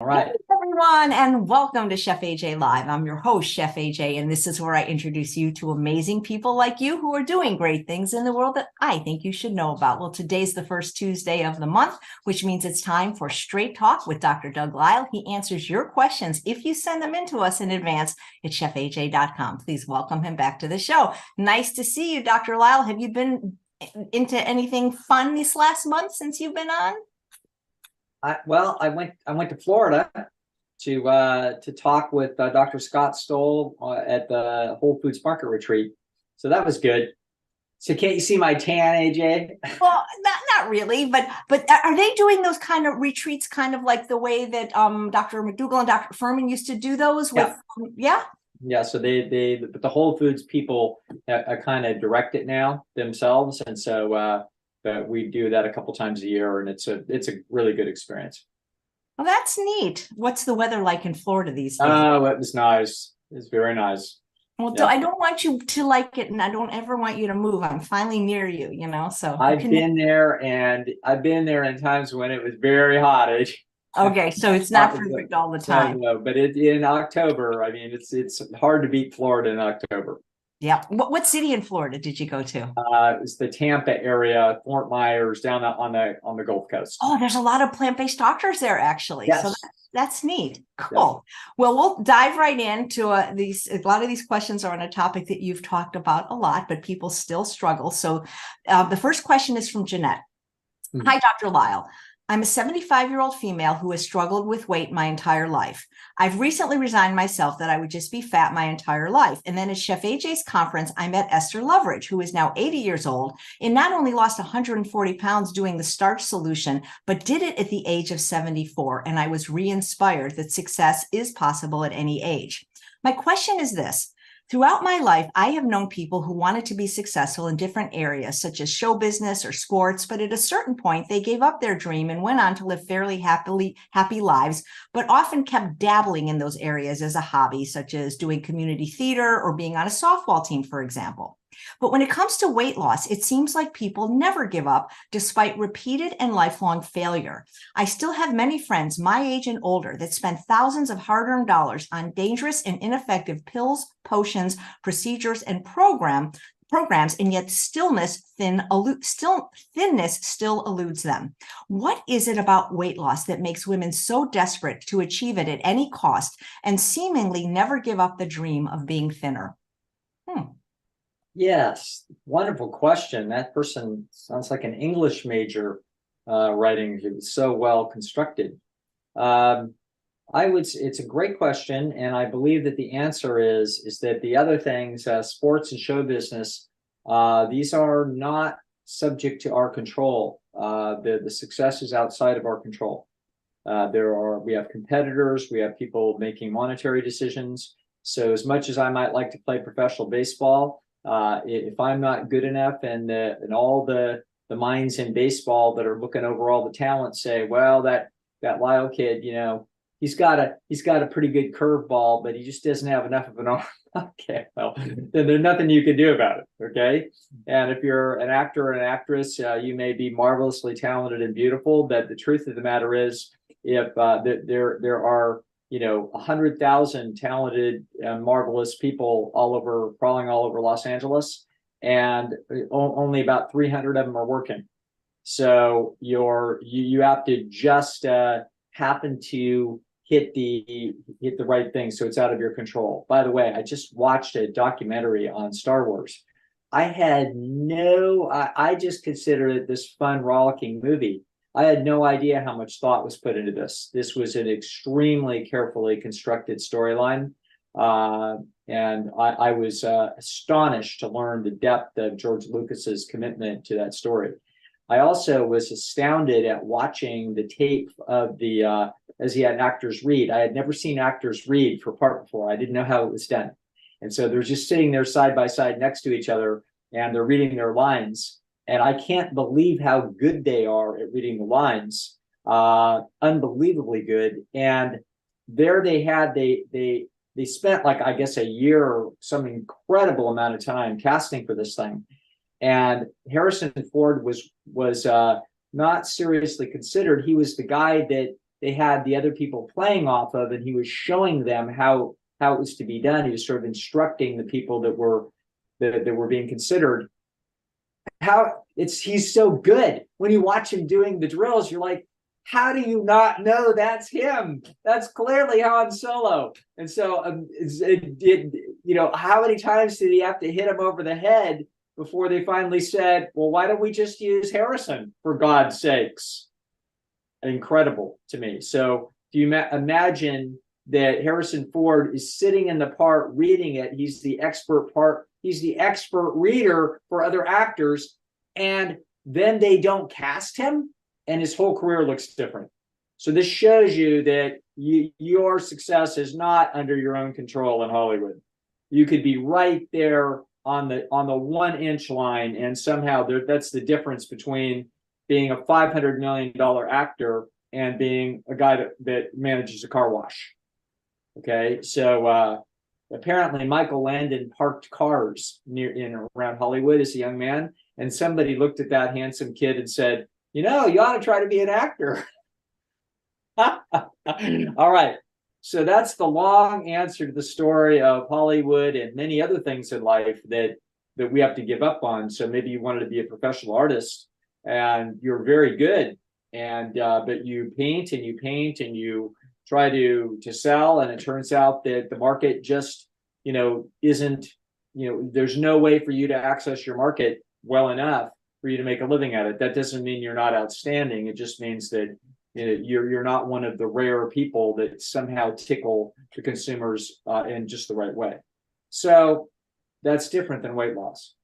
All right. Hey everyone, and welcome to Chef AJ Live. I'm your host, Chef AJ, and this is where I introduce you to amazing people like you who are doing great things in the world that I think you should know about. Well, today's the first Tuesday of the month, which means it's time for Straight Talk with Dr. Doug Lisle. He answers your questions if you send them in to us in advance at chefaj.com. Please welcome him back to the show. Nice to see you, Dr. Lisle. Have you been into anything fun this last month since you've been on? I went to Florida to talk with Dr. Scott Stoll at the Whole Foods Market Retreat. So that was good. So can't you see my tan, AJ? Well, not really, but are they doing those kind of retreats, kind of like the way that Dr. McDougall and Dr. Furman used to do those with? Yeah. Yeah. Yeah. So but the Whole Foods people kind of direct it now themselves, and so but we do that a couple times a year, and it's a really good experience. Well, that's neat. What's the weather like in Florida these days? Oh, it was nice. It's very nice. Well, Yeah. I don't want you to like it, and I don't ever want you to move. I'm finally near you, so you I've can. been there, and I've been there in times when it was very hot. Okay, so it's not perfect all the No, time. no, but in October, I mean, it's hard to beat Florida in October. Yeah. What city in Florida did you go to? It's the Tampa area, Fort Myers, down on the Gulf Coast. Oh, there's a lot of plant-based doctors there, actually. So Yes. that's neat. Yes. Cool. Well, we'll dive right into these. A lot of these questions are on a topic that you've talked about a lot, but people still struggle. So the first question is from Jeanette. Mhm. Hi, Dr. Lisle. I'm a 75-year-old female who has struggled with weight my entire life. I've recently resigned myself that I would just be fat my entire life. And then at Chef AJ's conference, I met Esther Loveridge, who is now 80 years old and not only lost 140 pounds doing the starch solution, but did it at the age of 74. And I was re-inspired that success is possible at any age. My question is this. Throughout my life, I have known people who wanted to be successful in different areas, such as show business or sports, but at a certain point, they gave up their dream and went on to live fairly happy lives, but often kept dabbling in those areas as a hobby, such as doing community theater or being on a softball team, for example. But when it comes to weight loss, it seems like people never give up despite repeated and lifelong failure. I still have many friends my age and older that spend thousands of hard-earned dollars on dangerous and ineffective pills, potions, procedures, and programs, and yet thinness still eludes them. What is it about weight loss that makes women so desperate to achieve it at any cost and seemingly never give up the dream of being thinner? Yes, wonderful question. That person sounds like an English major writing. It was so well constructed. Um, it's a great question, and I believe that the answer is that the other things, sports and show business, these are not subject to our control. The success is outside of our control. We have competitors, we have people making monetary decisions. So as much as I might like to play professional baseball, if I'm not good enough, and all the minds in baseball that are looking over all the talent say, well, that Lisle kid, he's got a pretty good curveball, but he just doesn't have enough of an arm. Okay, well, then there's nothing you can do about it. Okay, and if you're an actor or an actress, you may be marvelously talented and beautiful, but the truth of the matter is, if there are 100,000 talented and marvelous people crawling all over Los Angeles, and only about 300 of them are working. So you have to just happen to hit the right thing, so it's out of your control. By the way, I just watched a documentary on Star Wars. I just considered it this fun, rollicking movie. I had no idea how much thought was put into this. This was an extremely carefully constructed storyline. And I was astonished to learn the depth of George Lucas's commitment to that story. I also was astounded at watching the tape of as he had actors read. I had never seen actors read for part before. I didn't know how it was done. And so they're just sitting there side by side next to each other, and they're reading their lines. And I can't believe how good they are at reading the lines. Unbelievably good. And there they spent, like, I guess, a year or some incredible amount of time casting for this thing. And Harrison Ford was not seriously considered. He was the guy that they had the other people playing off of, and he was showing them how it was to be done. He was sort of instructing the people that were being considered. He's so good. When you watch him doing the drills, you're like, how do you not know that's him? That's clearly Han Solo. And so, how many times did he have to hit him over the head before they finally said, well, why don't we just use Harrison, for God's sakes? Incredible to me. So do you imagine that Harrison Ford is sitting in the part reading it? He's the expert reader for other actors, and then they don't cast him, and his whole career looks different. So this shows you that your success is not under your own control in Hollywood. You could be right there on the 1 inch line, and somehow that's the difference between being a $500 million actor and being a guy that manages a car wash. Okay, so apparently Michael Landon parked cars around Hollywood as a young man, and somebody looked at that handsome kid and said, you ought to try to be an actor. All right. So that's the long answer to the story of Hollywood and many other things in life that we have to give up on. So maybe you wanted to be a professional artist and you're very good, and but you paint and you try to sell, and it turns out that the market just isn't, there's no way for you to access your market well enough for you to make a living at it. That doesn't mean you're not outstanding. It just means that you're not one of the rare people that somehow tickle the consumers in just the right way. So that's different than weight loss.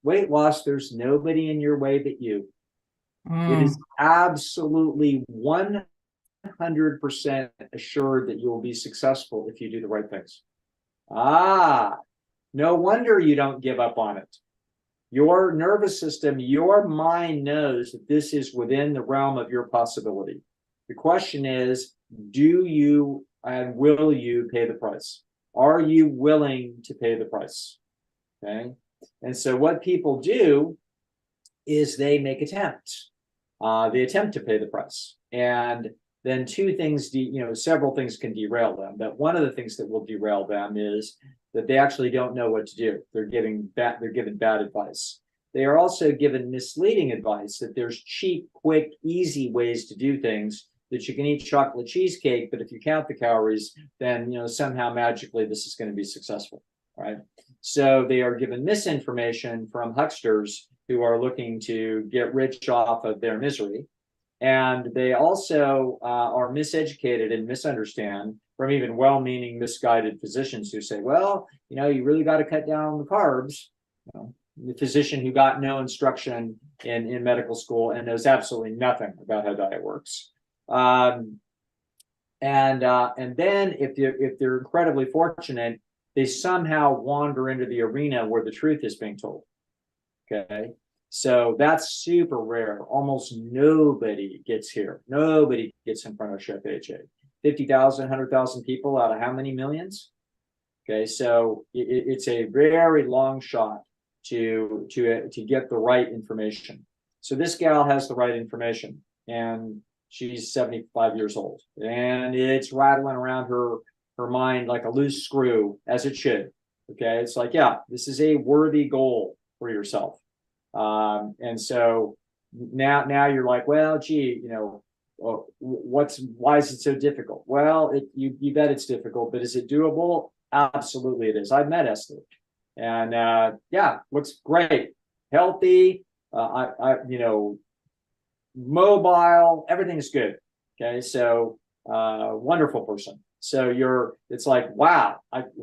Weight loss, there's nobody in your way but you. It is absolutely 100% assured that you will be successful if you do the right things. No wonder you don't give up on it. Your nervous system, your mind knows that this is within the realm of your possibility. The question is, do you and will you pay the price? Are you willing to pay the price? Okay. And so what people do is they make attempts. They attempt to pay the price. And then two things, several things can derail them. But one of the things that will derail them is that they actually don't know what to do. They're given bad advice. They are also given misleading advice that there's cheap, quick, easy ways to do things, that you can eat chocolate cheesecake, but if you count the calories, then somehow magically this is going to be successful, right? So they are given misinformation from hucksters who are looking to get rich off of their misery. And they also are miseducated and misunderstand from even well-meaning, misguided physicians who say, well, you really got to cut down on the carbs. The physician who got no instruction in medical school and knows absolutely nothing about how diet works. And then if they're incredibly fortunate, they somehow wander into the arena where the truth is being told. Okay. So that's super rare. Almost nobody gets here. Nobody gets in front of Chef AJ. 50,000, 100,000 people out of how many millions? Okay, so it's a very long shot to get the right information. So this gal has the right information, and she's 75 years old, and it's rattling around her mind like a loose screw, as it should. Okay, it's like, yeah, this is a worthy goal for yourself. And so now you're like, well, gee, why is it so difficult? Well, you bet it's difficult, but is it doable? Absolutely it is. I've met Esther, and yeah, looks great, healthy, mobile, everything's good. Okay, so wonderful person. So it's like, wow,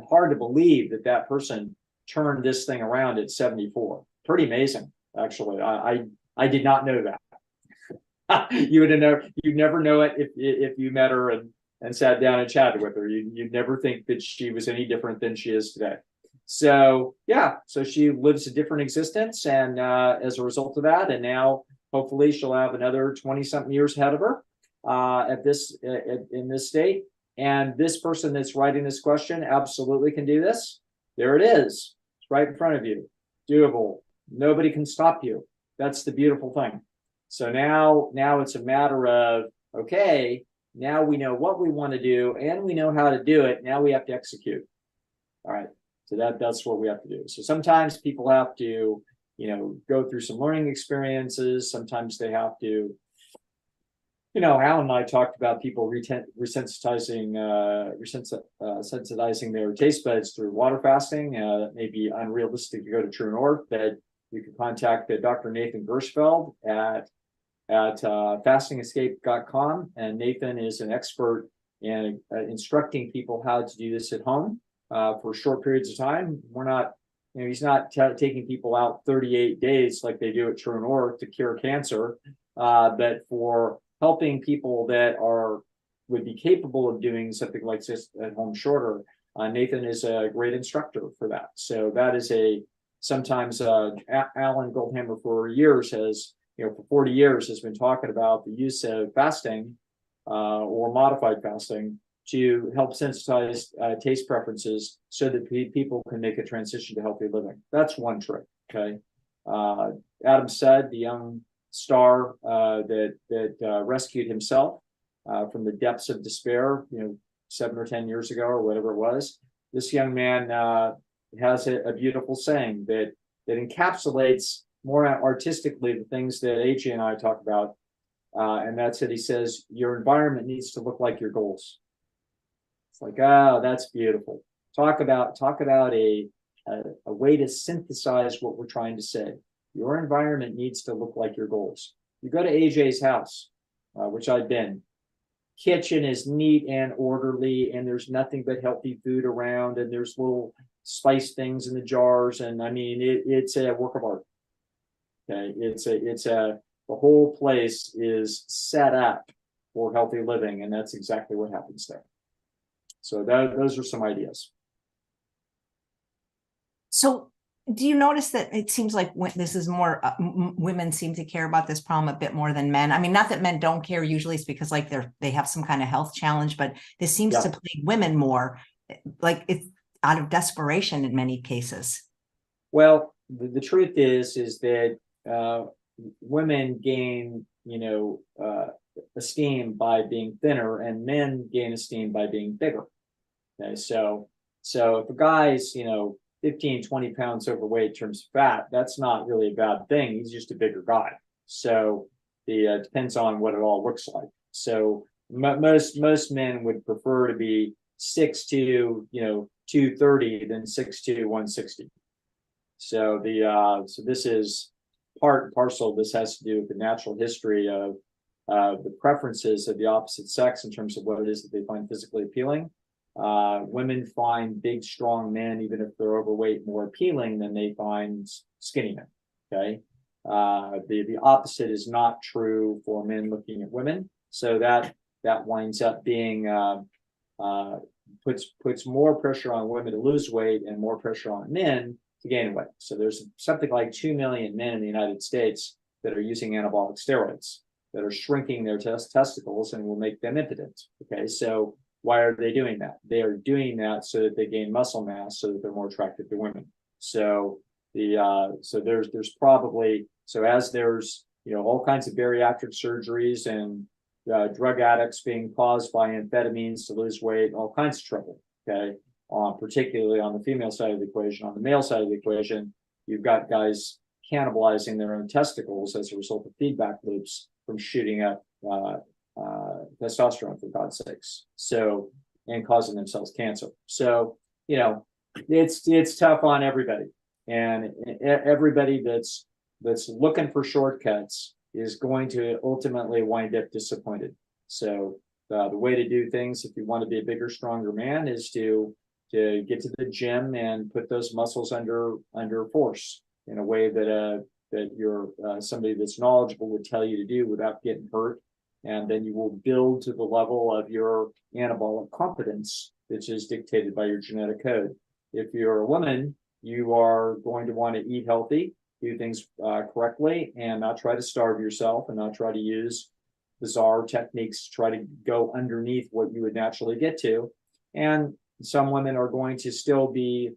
hard to believe that person turned this thing around at 74. Pretty amazing, actually. I did not know that. You'd never know it if you met her and sat down and chatted with her. You'd never think that she was any different than she is today. So yeah, so she lives a different existence, and as a result of that, and now hopefully she'll have another 20-something years ahead of her in this state. And this person that's writing this question absolutely can do this. There it is. It's right in front of you. Doable. Nobody can stop you. That's the beautiful thing. So now it's a matter of, okay, Now we know what we want to do and we know how to do it. Now we have to execute. All right. So that's what we have to do. So sometimes people have to, go through some learning experiences. Sometimes they have to, Alan and I talked about people resensitizing their taste buds through water fasting. That may be unrealistic to go to True North, but you can contact Dr. Nathan Gersfeld at fastingescape.com. And Nathan is an expert in instructing people how to do this at home for short periods of time. We're not, he's not taking people out 38 days like they do at True North to cure cancer, but for helping people that would be capable of doing something like this at home shorter. Nathan is a great instructor for that. So that is sometimes Alan Goldhammer for years has, for 40 years has been talking about the use of fasting or modified fasting to help sensitize taste preferences so that people can make a transition to healthy living. That's one trick, okay? Adam said, the young star that rescued himself from the depths of despair, 7 or 10 years ago or whatever it was. This young man has a beautiful saying that encapsulates more artistically the things that AJ and I talk about, and that's it. He says your environment needs to look like your goals. It's like, that's beautiful. Talk about a way to synthesize what we're trying to say. Your environment needs to look like your goals. You go to AJ's house, which I've been. Kitchen is neat and orderly, and there's nothing but healthy food around, and there's little spice things in the jars, and I mean it's a work of art. Okay, the whole place is set up for healthy living, and that's exactly what happens there. So those are some ideas. So do you notice that it seems like this is more women seem to care about this problem a bit more than men? I mean, not that men don't care. Usually it's because like they have some kind of health challenge, but this seems to plague women more, like it's out of desperation in many cases. Well, the truth is that women gain, esteem by being thinner, and men gain esteem by being bigger. Okay, so if a guy's 15, 20 pounds overweight in terms of fat, that's not really a bad thing. He's just a bigger guy. So it depends on what it all looks like. So most men would prefer to be 6'2", 230 than 6'2", 160. So this is part and parcel. This has to do with the natural history of the preferences of the opposite sex in terms of what it is that they find physically appealing. Women find big, strong men, even if they're overweight, more appealing than they find skinny men. Okay. The opposite is not true for men looking at women. So that winds up being puts more pressure on women to lose weight and more pressure on men to gain weight. So there's something like 2 million men in the United States that are using anabolic steroids that are shrinking their testicles and will make them impotent. Okay, so why are they doing that? They are doing that so that they gain muscle mass, so that they're more attractive to women. So there's probably, so as there's all kinds of bariatric surgeries and drug addicts being caused by amphetamines to lose weight, all kinds of trouble. Okay, particularly on the female side of the equation. On the male side of the equation, you've got guys cannibalizing their own testicles as a result of feedback loops from shooting up testosterone, for God's sakes. So, and causing themselves cancer. So, it's tough on everybody, and everybody that's looking for shortcuts is going to ultimately wind up disappointed. So, the way to do things, if you want to be a bigger, stronger man, is to get to the gym and put those muscles under force in a way that you're somebody that's knowledgeable would tell you to do without getting hurt. And then you will build to the level of your anabolic competence, which is dictated by your genetic code. If you're a woman, you are going to want to eat healthy, do things correctly, and not try to starve yourself, and not try to use bizarre techniques to try to go underneath what you would naturally get to. And some women are going to still be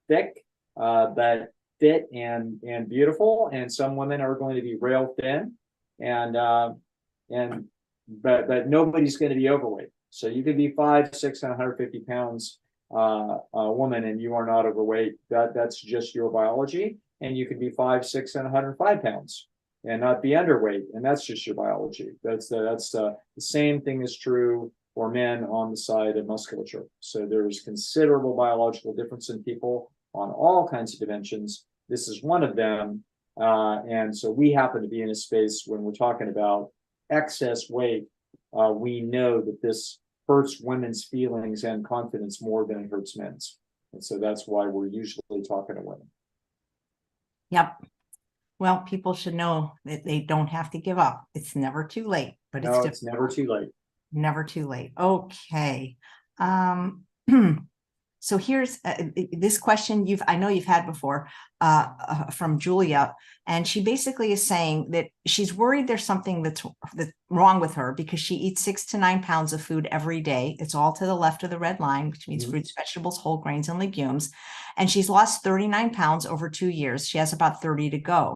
thick, but fit and beautiful, and some women are going to be rail thin and but nobody's going to be overweight. So you could be 5'6" and 150 pounds, a woman, and you are not overweight. That's just your biology. And you could be 5'6" and 105 pounds and not be underweight, and that's just your biology. The same thing is true for men on the side of musculature. So there's considerable biological difference in people on all kinds of dimensions. This is one of them. And so we happen to be in a space when we're talking about excess weight. We know that this hurts women's feelings and confidence more than it hurts men's. And so that's why we're usually talking to women. Yep. Well, people should know that they don't have to give up. It's never too late, but it's never too late. Never too late. Okay. So here's this question I know you've had before from Julia, and she basically is saying that she's worried there's something that's wrong with her because she eats 6 to 9 pounds of food every day. It's all to the left of the red line, which means fruits, vegetables, whole grains, and legumes. And she's lost 39 pounds over 2 years. She has about 30 to go.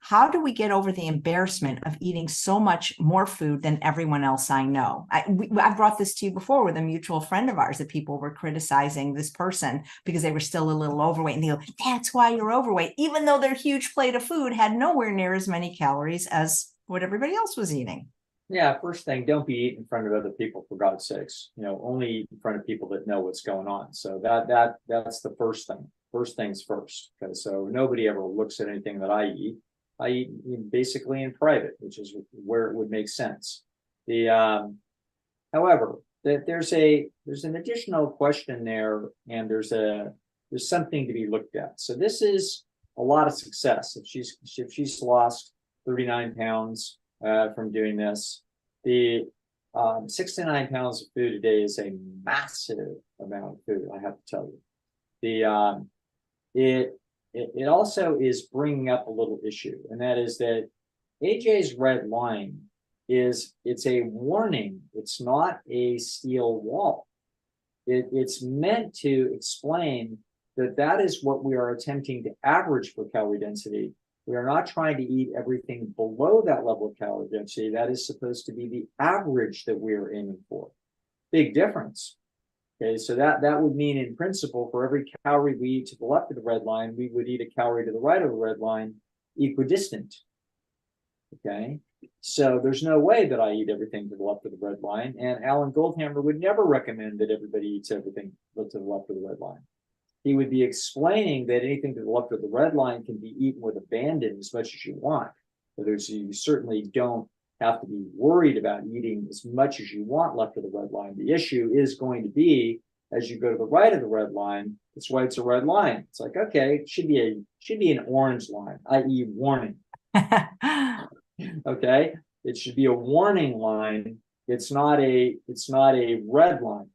How do we get over the embarrassment of eating so much more food than everyone else I know? I've brought this to you before with a mutual friend of ours that people were criticizing this person because they were still a little overweight. And they go, that's why you're overweight, even though their huge plate of food had nowhere near as many calories as what everybody else was eating. Yeah, first thing, don't be eating in front of other people, for God's sakes. Only eat in front of people that know what's going on. So that's the first thing. First things first. Okay, so nobody ever looks at anything that I eat. I eat basically in private, which is where it would make sense. However, there's an additional question there, and there's something to be looked at. So this is a lot of success. If she's lost 39 pounds from doing this, the 6 to 9 pounds of food a day is a massive amount of food. I have to tell you, it also is bringing up a little issue, and that is that AJ's red line it's a warning. It's not a steel wall. It's meant to explain that is what we are attempting to average for calorie density. We are not trying to eat everything below that level of calorie density. That is supposed to be the average that we are aiming for. Big difference. Okay, so that would mean, in principle, for every calorie we eat to the left of the red line, we would eat a calorie to the right of the red line, equidistant. Okay, so there's no way that I eat everything to the left of the red line, and Alan Goldhammer would never recommend that everybody eats everything to the left of the red line. He would be explaining that anything to the left of the red line can be eaten with abandon as much as you want. You certainly don't have to be worried about eating as much as you want left of the red line. The issue is going to be as you go to the right of the red line. That's why it's a red line. It's like, okay, it should be an orange line, i.e. warning. Okay, it should be a warning line. It's not a red line.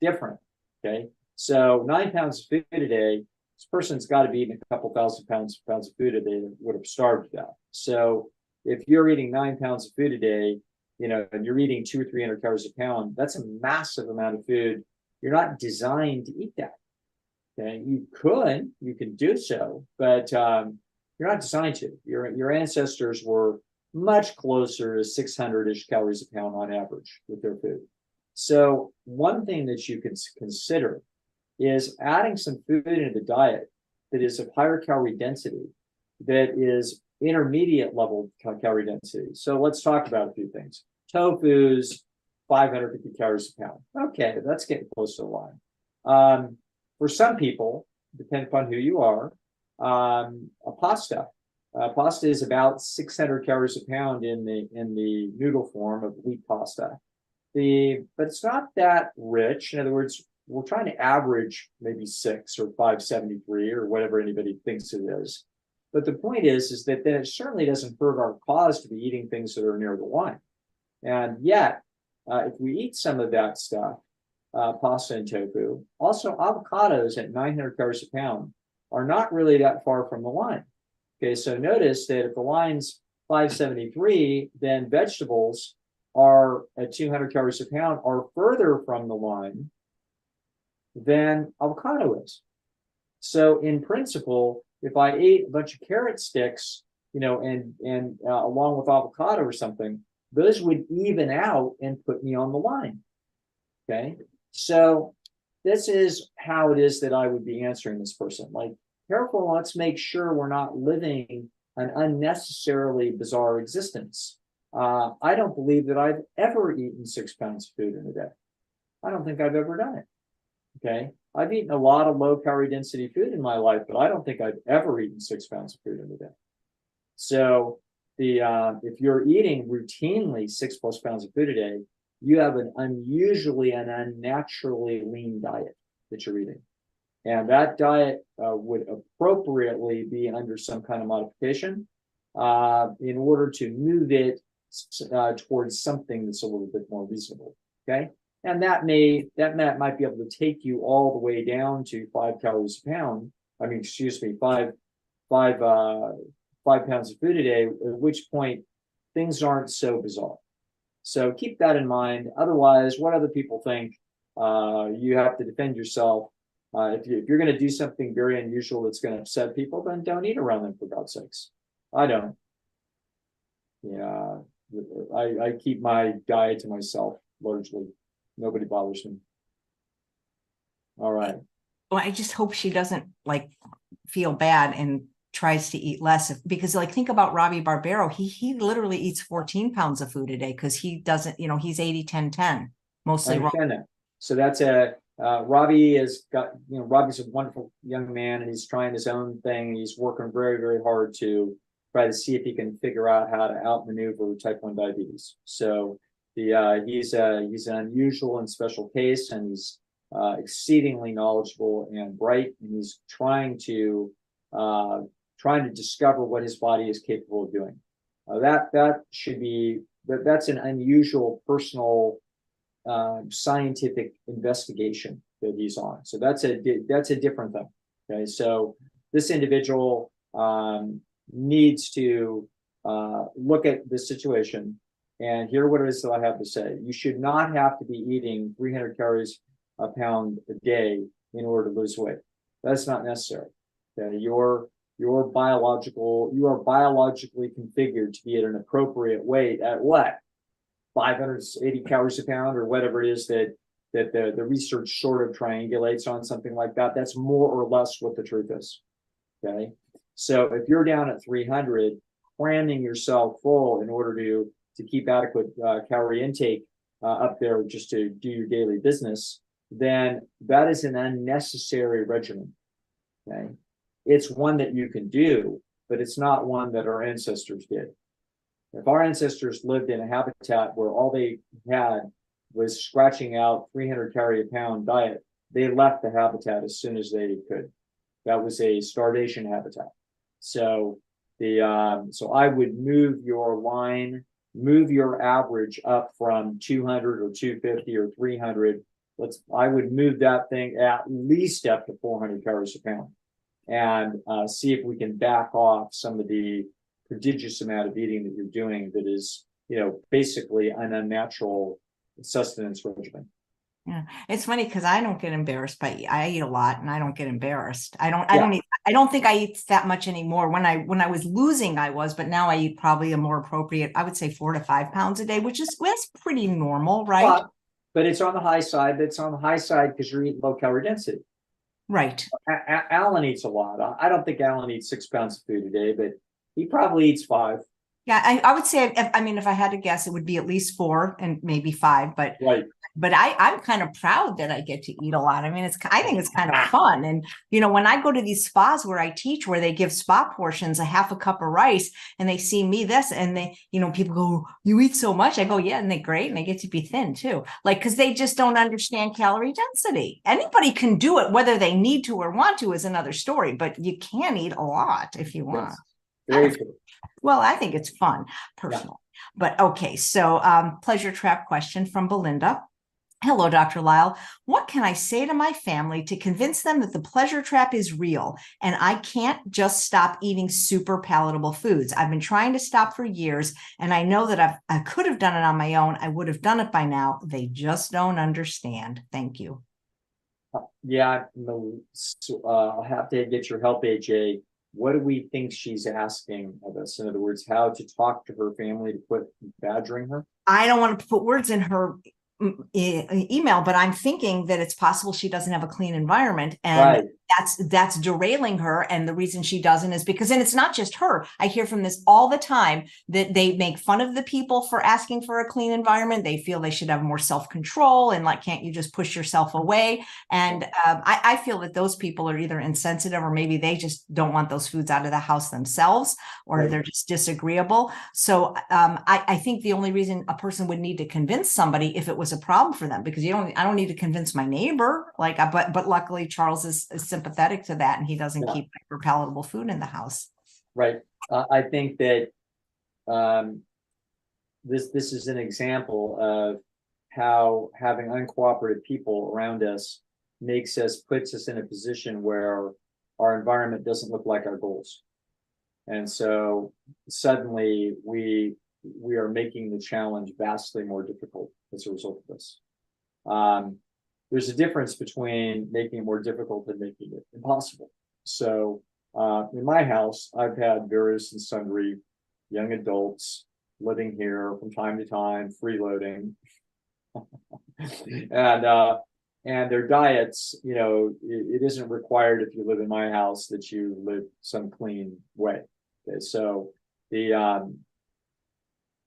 Different. Okay, so 9 pounds of food a day. This person's got to be eating a couple thousand pounds of food a day that would have starved to death. So if you're eating 9 pounds of food a day, and you're eating 200 or 300 calories a pound, that's a massive amount of food. You're not designed to eat that. Okay, you can do so, but you're not designed to. Your ancestors were much closer to 600-ish calories a pound on average with their food. So one thing that you can consider is adding some food into the diet that is of higher calorie density, that is intermediate level calorie density. So let's talk about a few things. Tofu's 550 calories a pound. Okay, that's getting close to the line. For some people, depending upon who you are, a pasta. Pasta is about 600 calories a pound in the noodle form of wheat pasta. But it's not that rich. In other words, we're trying to average maybe 6 or 573 or whatever anybody thinks it is. But the point is that then it certainly doesn't hurt our cause to be eating things that are near the line. And yet, if we eat some of that stuff, pasta and tofu, also avocados at 900 calories a pound are not really that far from the line. Okay, so notice that if the line's 573, then vegetables are at 200 calories a pound are further from the line than avocado is. So in principle, if I ate a bunch of carrot sticks, and along with avocado or something, those would even out and put me on the line. Okay. So this is how it is that I would be answering this person. Like, careful, let's make sure we're not living an unnecessarily bizarre existence. I don't believe that I've ever eaten 6 pounds of food in a day. I don't think I've ever done it. Okay. I've eaten a lot of low calorie density food in my life, but I don't think I've ever eaten 6 pounds of food in a day. So if you're eating routinely 6+ pounds of food a day, you have an unusually and unnaturally lean diet that you're eating. And that diet would appropriately be under some kind of modification in order to move it towards something that's a little bit more reasonable. Okay. And that might be able to take you all the way down to 5 calories a pound. I mean, excuse me, 5 pounds of food a day, at which point things aren't so bizarre. So keep that in mind. Otherwise, what other people think, you have to defend yourself. If you're going to do something very unusual that's going to upset people, then don't eat around them, for God's sakes. I don't. Yeah, I keep my diet to myself largely. Nobody bothers me. All right. Well, I just hope she doesn't like feel bad and tries to eat less, because like, think about Robbie Barbero. He literally eats 14 pounds of food a day because he doesn't, he's 80-10-10 mostly. I understand that. So that's Robbie has got, Robbie's a wonderful young man, and he's trying his own thing. He's working very, very hard to try to see if he can figure out how to outmaneuver type 1 diabetes. So he's an unusual and special case, and he's exceedingly knowledgeable and bright, and he's trying to discover what his body is capable of doing. That's an unusual personal scientific investigation that he's on. So that's a different thing. Okay, so this individual needs to look at the situation and hear what it is that I have to say. You should not have to be eating 300 calories a pound a day in order to lose weight. That's not necessary. Okay, you are biologically configured to be at an appropriate weight at what? 580 calories a pound, or whatever it is that the research sort of triangulates on, something like that. That's more or less what the truth is. Okay. So if you're down at 300, cramming yourself full in order to keep adequate calorie intake up there just to do your daily business, then that is an unnecessary regimen. Okay. It's one that you can do, but it's not one that our ancestors did. If our ancestors lived in a habitat where all they had was scratching out 300 calorie a pound diet, they left the habitat as soon as they could. That was a starvation habitat. So so I would move your average up from 200 or 250 or 300. I would move that thing at least up to 400 calories a pound, and see if we can back off some of the prodigious amount of eating that you're doing that is, basically an unnatural sustenance regimen. Yeah, it's funny because I don't get embarrassed I eat a lot, and I don't get embarrassed. I don't think I eat that much anymore. When I was losing, I was, but now I eat probably a more appropriate, I would say 4 to 5 pounds a day, that's pretty normal, right? But it's on the high side. That's on the high side because you're eating low calorie density. Right. Alan eats a lot. I don't think Alan eats 6 pounds of food a day, but he probably eats 5. Yeah, I would say, if I had to guess, it would be at least 4 and maybe 5, but right. But I'm kind of proud that I get to eat a lot. I mean, I think it's kind of fun. And, when I go to these spas where I teach, where they give spa portions, a half a cup of rice, and they see me this, and they, people go, "You eat so much." I go, "Yeah." And they're great. And they get to be thin too. Like, cause they just don't understand calorie density. Anybody can do it, whether they need to or want to is another story, but you can eat a lot if you want. Very true. Well, I think it's fun personally, but okay. So, pleasure trap question from Belinda. Hello, Dr. Lisle. What can I say to my family to convince them that the pleasure trap is real and I can't just stop eating super palatable foods? I've been trying to stop for years, and I know that I could have done it on my own. I would have done it by now. They just don't understand. Thank you. Yeah, no, I'll have to get your help, AJ. what do we think she's asking of us? In other words, how to talk to her family to quit badgering her? I don't want to put words in her email, but I'm thinking that it's possible she doesn't have a clean environment, and Right. that's derailing her. And the reason she doesn't is because, and it's not just her. I hear from this all the time, that they make fun of the people for asking for a clean environment. They feel they should have more self-control, and like, can't you just push yourself away? And I feel that those people are either insensitive, or maybe they just don't want those foods out of the house themselves, or Right. they're just disagreeable. So I think the only reason a person would need to convince somebody if it was a problem for them, because I don't need to convince my neighbor, like, but luckily Charles is sympathetic to that, and he doesn't Yeah. keep hyper palatable food in the house. Right. I think that this is an example of how having uncooperative people around us puts us in a position where our environment doesn't look like our goals. And so suddenly we are making the challenge vastly more difficult as a result of this. There's a difference between making it more difficult and making it impossible. So in my house, I've had various and sundry young adults living here from time to time, freeloading. And their diets, it isn't required if you live in my house that you live some clean way. Okay, so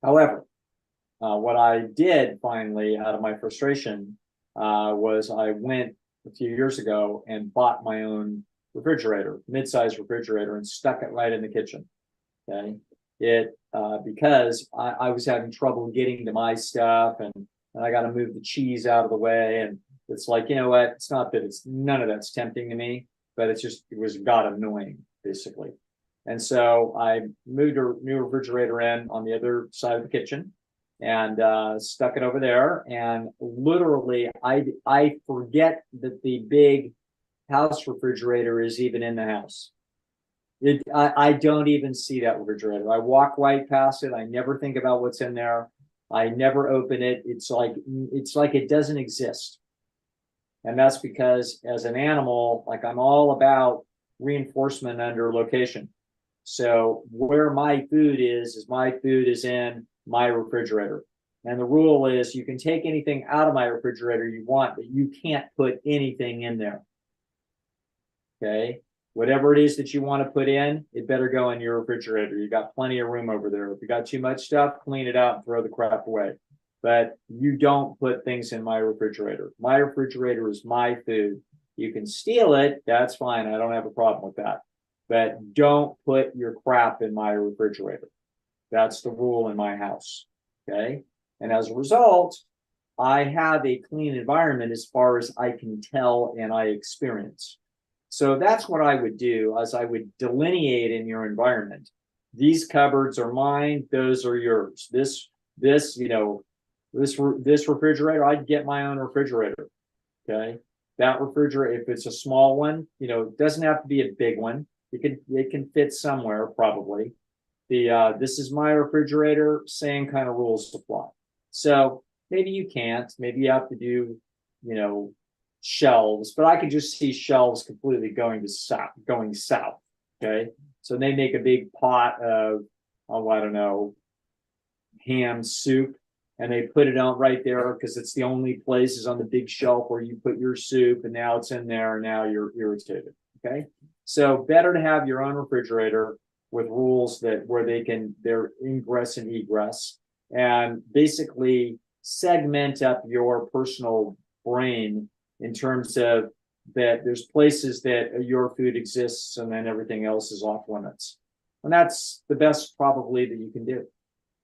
however, what I did finally out of my frustration was I went a few years ago and bought my own refrigerator, mid-sized refrigerator, and stuck it right in the kitchen. Okay, because I was having trouble getting to my stuff, and I got to move the cheese out of the way, and it's like, you know what? It's not that it's none of that's tempting to me, but it was got annoying basically. And so I moved a new refrigerator in on the other side of the kitchen, and stuck it over there. And literally, I forget that the big house refrigerator is even in the house. I don't even see that refrigerator. I walk right past it. I never think about what's in there. I never open it. It's like it doesn't exist. And that's because as an animal, like, I'm all about reinforcement under location. So where my food is my food is in my refrigerator. And the rule is you can take anything out of my refrigerator you want, but you can't put anything in there. Okay. Whatever it is that you want to put in, it better go in your refrigerator. You got plenty of room over there. If you got too much stuff, clean it out and throw the crap away. But you don't put things in my refrigerator. My refrigerator is my food. You can steal it. That's fine. I don't have a problem with that. But don't put your crap in my refrigerator. That's the rule in my house. Okay. And as a result, I have a clean environment as far as I can tell and I experience. So that's what I would do, as I would delineate in your environment. These cupboards are mine. Those are yours. This refrigerator, I'd get my own refrigerator. Okay. That refrigerator, if it's a small one, it doesn't have to be a big one. It can fit somewhere probably. This is my refrigerator, same kind of rules apply. So maybe you can't, maybe you have to do, shelves, but I could just see shelves completely going south. Okay. So they make a big pot of, I don't know, ham soup, and they put it on right there because it's the only place is on the big shelf where you put your soup, and now it's in there, and now you're irritated. Okay. So better to have your own refrigerator with rules where their ingress and egress, and basically segment up your personal brain in terms of that there's places that your food exists and then everything else is off limits. And that's the best probably that you can do.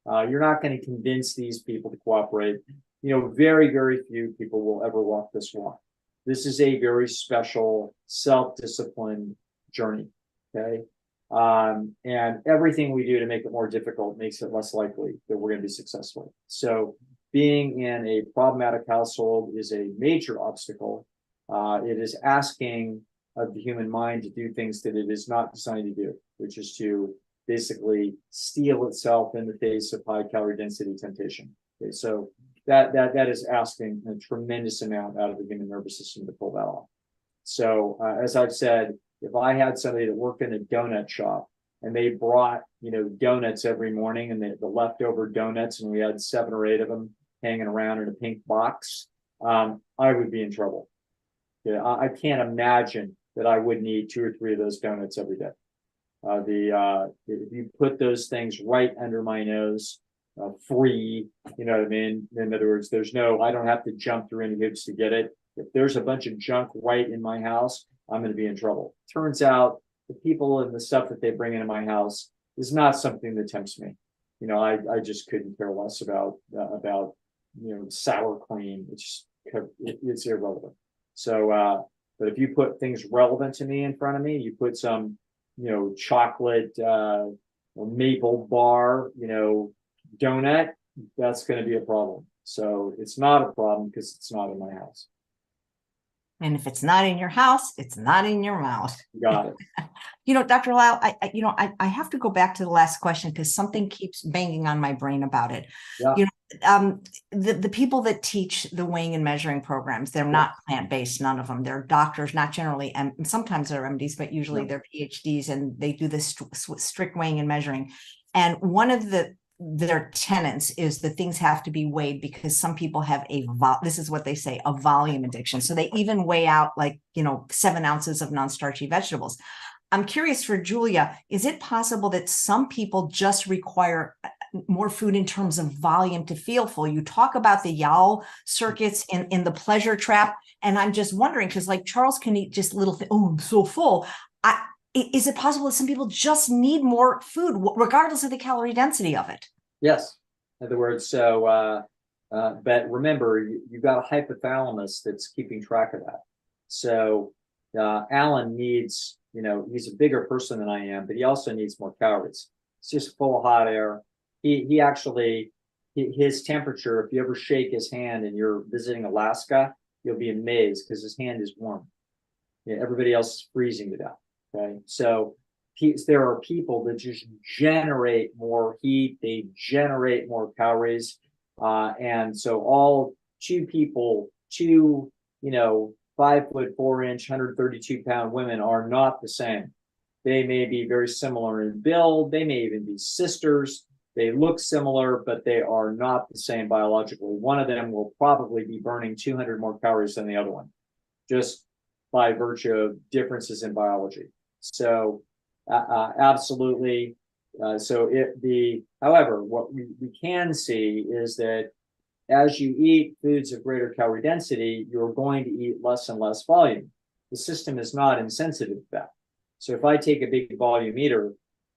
You're not going to convince these people to cooperate. Very, very few people will ever walk this walk. This is a very special self-disciplined journey. Okay. And everything we do to make it more difficult makes it less likely that we're going to be successful. So being in a problematic household is a major obstacle. It is asking of the human mind to do things that it is not designed to do, which is to basically steel itself in the face of high calorie density temptation. Okay, so that is asking a tremendous amount out of the human nervous system to pull that off. So as I've said, if I had somebody that worked in a donut shop and they brought, donuts every morning, and the leftover donuts, and we had 7 or 8 of them hanging around in a pink box, I would be in trouble. Yeah, I can't imagine that I wouldn't eat 2 or 3 of those donuts every day. If you put those things right under my nose, free, you know what I mean? In other words, I don't have to jump through any hoops to get it. If there's a bunch of junk right in my house, I'm going to be in trouble. Turns out the people and the stuff that they bring into my house is not something that tempts me. I just couldn't care less about sour cream. It's irrelevant. So, but if you put things relevant to me in front of me, you put some, chocolate, maple bar, donut, that's going to be a problem. So it's not a problem because it's not in my house. And if it's not in your house, it's not in your mouth. Got it. Dr. Lisle, I have to go back to the last question because something keeps banging on my brain about it. Yeah. The people that teach the weighing and measuring programs, they're not plant-based, none of them. They're doctors, not generally, and sometimes they're MDs, but usually they're PhDs, and they do this strict weighing and measuring. And one of their tenets is that things have to be weighed because some people have this is what they say, a volume addiction. So they even weigh out 7 ounces of non-starchy vegetables. I'm curious for Julia, is it possible that some people just require more food in terms of volume to feel full? You talk about the Yao circuits in the pleasure trap. And I'm just wondering, because Charles can eat just little things. Oh, I'm so full. Is it possible that some people just need more food, regardless of the calorie density of it? Yes. In other words, but remember, you've got a hypothalamus that's keeping track of that. So Alan needs, he's a bigger person than I am, but he also needs more calories. It's just full of hot air. He actually, his temperature, if you ever shake his hand and you're visiting Alaska, you'll be amazed because his hand is warm. Everybody else is freezing to death. Okay, so there are people that just generate more heat, they generate more calories, and so all 2 people, 5'4" 132-pound women are not the same. They may be very similar in build, they may even be sisters, they look similar, but they are not the same biologically. One of them will probably be burning 200 more calories than the other one, just by virtue of differences in biology. So absolutely. However, what we can see is that as you eat foods of greater calorie density, you're going to eat less and less volume. The system is not insensitive to that. So if I take a big volume eater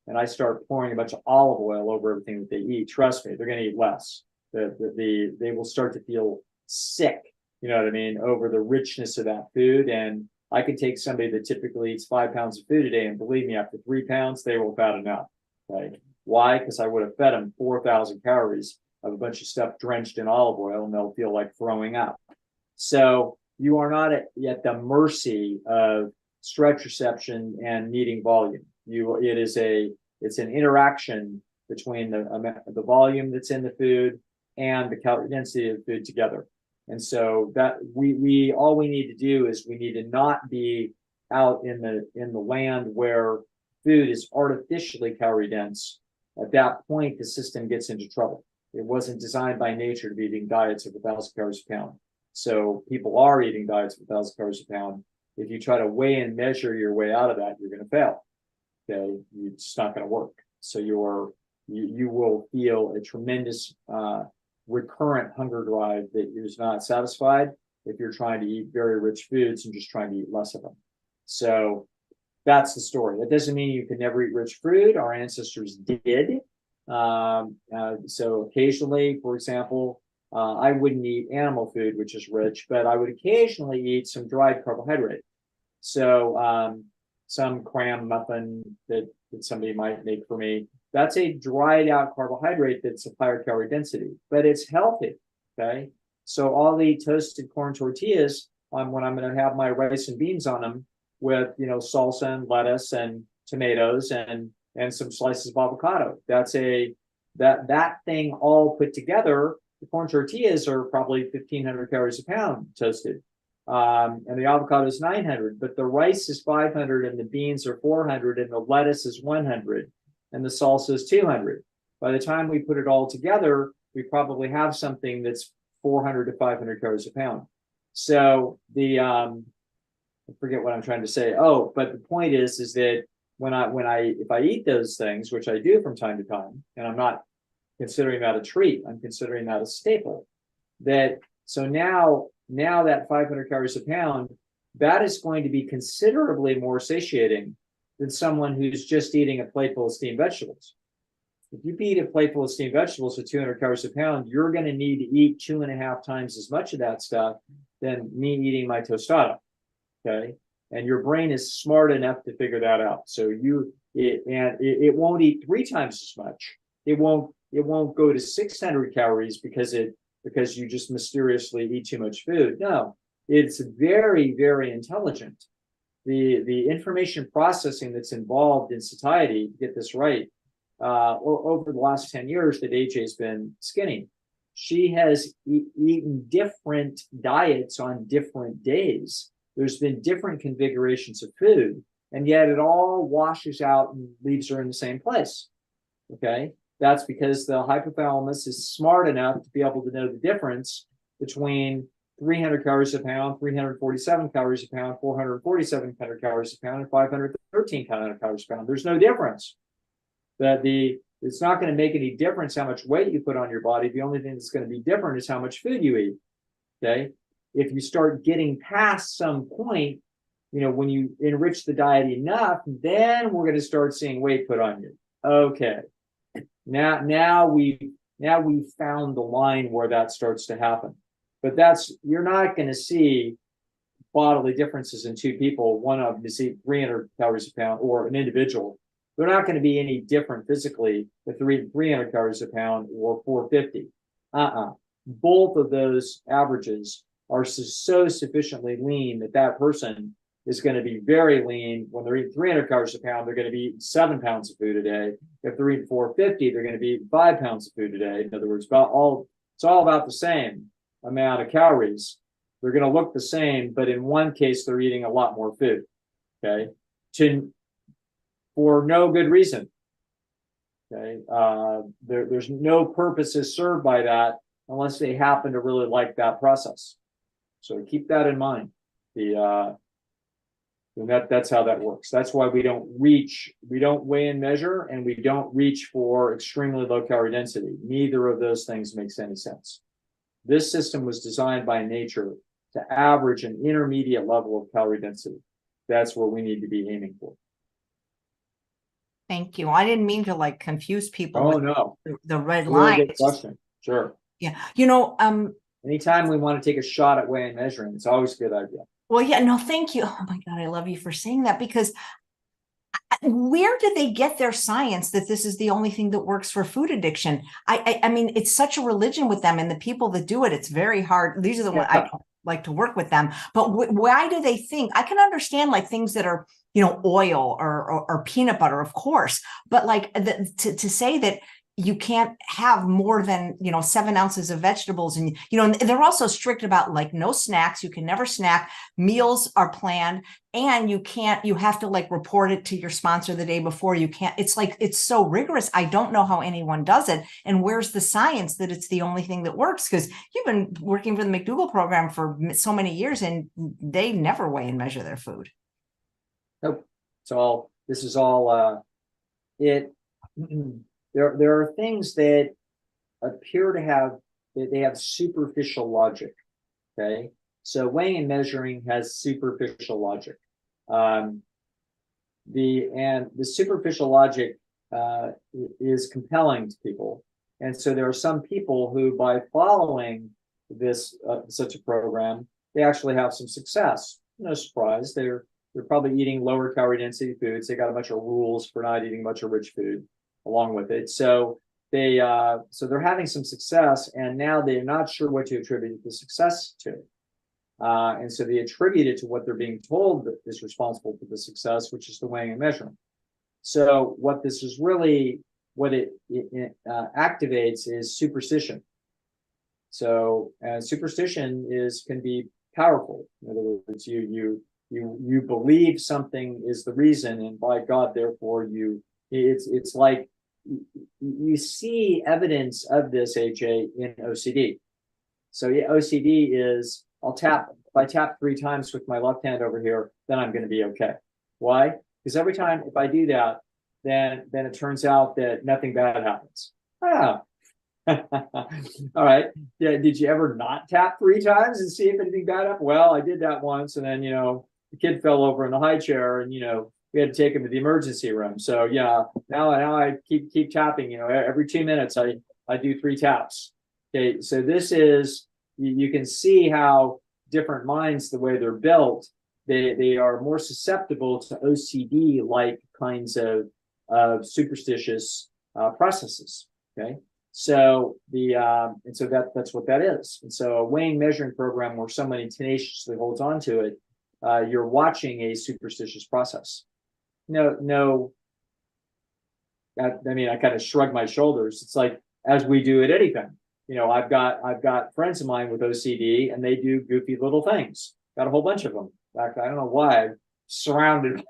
and I start pouring a bunch of olive oil over everything that they eat, trust me, they're going to eat less. They will start to feel sick, over the richness of that food. And I can take somebody that typically eats 5 pounds of food a day, and believe me, after 3 pounds, they will have had enough. Right? Why? Because I would have fed them 4,000 calories of a bunch of stuff drenched in olive oil, and they'll feel like throwing up. So you are not at the mercy of stretch reception and needing volume. It's an interaction between the volume that's in the food and the calorie density of the food together. And so that all we need to do is we need to not be out in the land where food is artificially calorie dense. At that point, the system gets into trouble. It wasn't designed by nature to be eating diets of 1,000 calories a pound. So people are eating diets of 1,000 calories a pound. If you try to weigh and measure your way out of that, you're going to fail. Okay, it's not going to work. So you will feel a tremendous recurrent hunger drive that is not satisfied if you're trying to eat very rich foods and just trying to eat less of them. So that's the story. That doesn't mean you can never eat rich food. Our ancestors did. So occasionally, for example, I wouldn't eat animal food, which is rich, but I would occasionally eat some dried carbohydrate. So some cram muffin that somebody might make for me, that's a dried out carbohydrate that's a higher calorie density, but it's healthy. Okay. So I'll eat toasted corn tortillas when I'm going to have my rice and beans on them with, salsa and lettuce and tomatoes and some slices of avocado. That's that thing all put together. The corn tortillas are probably 1,500 calories a pound toasted. and the avocado is 900, but the rice is 500 and the beans are 400 and the lettuce is 100 and the salsa is 200. By the time we put it all together, we probably have something that's 400 to 500 calories a pound. So I forget what I'm trying to say. Oh, but the point is that if I eat those things, which I do from time to time, and I'm not considering that a treat, I'm considering that a staple. So now that 500 calories a pound, that is going to be considerably more satiating than someone who's just eating a plateful of steamed vegetables. If you eat a plateful of steamed vegetables with 200 calories a pound, you're going to need to eat 2.5 times as much of that stuff than me eating my tostada. Okay. And your brain is smart enough to figure that out. So it won't eat 3 times as much. It won't go to 600 calories because you just mysteriously eat too much food. No, it's very, very intelligent. The information processing that's involved in satiety, to get this right, over the last 10 years that AJ's been skinny, she has eaten different diets on different days. There's been different configurations of food, and yet it all washes out and leaves her in the same place. Okay. That's because the hypothalamus is smart enough to be able to know the difference between 300 calories a pound, 347 calories a pound, 447 calories a pound, and 513 calories a pound. There's no difference. It's not going to make any difference how much weight you put on your body. The only thing that's going to be different is how much food you eat. Okay. If you start getting past some point, when you enrich the diet enough, then we're going to start seeing weight put on you. Okay. Now we've found the line where that starts to happen. But you're not going to see bodily differences in two people. One of them is eat 300 calories a pound, or an individual. They're not going to be any different physically with 300 calories a pound or 450. Both of those averages are so sufficiently lean that person is going to be very lean. When they're eating 300 calories a pound, they're going to be eating 7 pounds of food a day. If they're eating 450, they're going to be eating 5 pounds of food a day. In other words, it's all about the same amount of calories. They're going to look the same, but in one case, they're eating a lot more food. Okay, for no good reason. Okay, there's no purposes served by that unless they happen to really like that process. So keep that in mind. That's how that works. That's why we don't weigh and measure, and we don't reach for extremely low calorie density. Neither of those things makes any sense. This system was designed by nature to average an intermediate level of calorie density. That's what we need to be aiming for. Thank you. I didn't mean to confuse people with no. the red Really line. good question. Sure. Yeah. Anytime we want to take a shot at weighing and measuring, it's always a good idea. Well, yeah, no, thank you. Oh my God, I love you for saying that, because where did they get their science that this is the only thing that works for food addiction? I mean, it's such a religion with them, and the people that do it, it's very hard. These are the ones I don't like to work with them. But why do they think? I can understand things that are, oil or peanut butter, of course, but to say that you can't have more than 7 ounces of vegetables, and they're also strict about no snacks. You can never snack. Meals are planned, and you have to report it to your sponsor the day before. You can't. It's so rigorous. I don't know how anyone does it, and where's the science that it's the only thing that works? Because you've been working for the McDougall program for so many years, and they never weigh and measure their food. Nope. This is all it. There are things that appear to have superficial logic. Okay, so weighing and measuring has superficial logic. The superficial logic is compelling to people, and so there are some people who, by following this such a program, they actually have some success. No surprise, they're probably eating lower calorie density foods. They got a bunch of rules for not eating much of rich food along with it. So they're having some success, and now they're not sure what to attribute the success to. And so they attribute it to what they're being told that is responsible for the success, which is the weighing and measuring. So what this is really, what it activates is superstition. So superstition can be powerful. In other words, you believe something is the reason, and by God, therefore it's like you see evidence of this, AJ, in OCD. So yeah, OCD is if I tap 3 times with my left hand over here, then I'm going to be okay. Why? Because every time if I do that, then it turns out that nothing bad happens. Ah. All right. Yeah. Did you ever not tap 3 times and see if anything bad happened? Well, I did that once, and then the kid fell over in the high chair, and we had to take him to the emergency room. So yeah, now I keep tapping. Every 2 minutes I do 3 taps. Okay. So this is you can see how different minds, the way they're built, they are more susceptible to OCD like kinds of superstitious processes. Okay. So and so that's what that is. And so a weighing measuring program where somebody tenaciously holds on to it, you're watching a superstitious process. No, I mean, I kind of shrug my shoulders. It's like, as we do at anything. I've got friends of mine with OCD, and they do goofy little things. Got a whole bunch of them. In fact, I don't know why I'm surrounded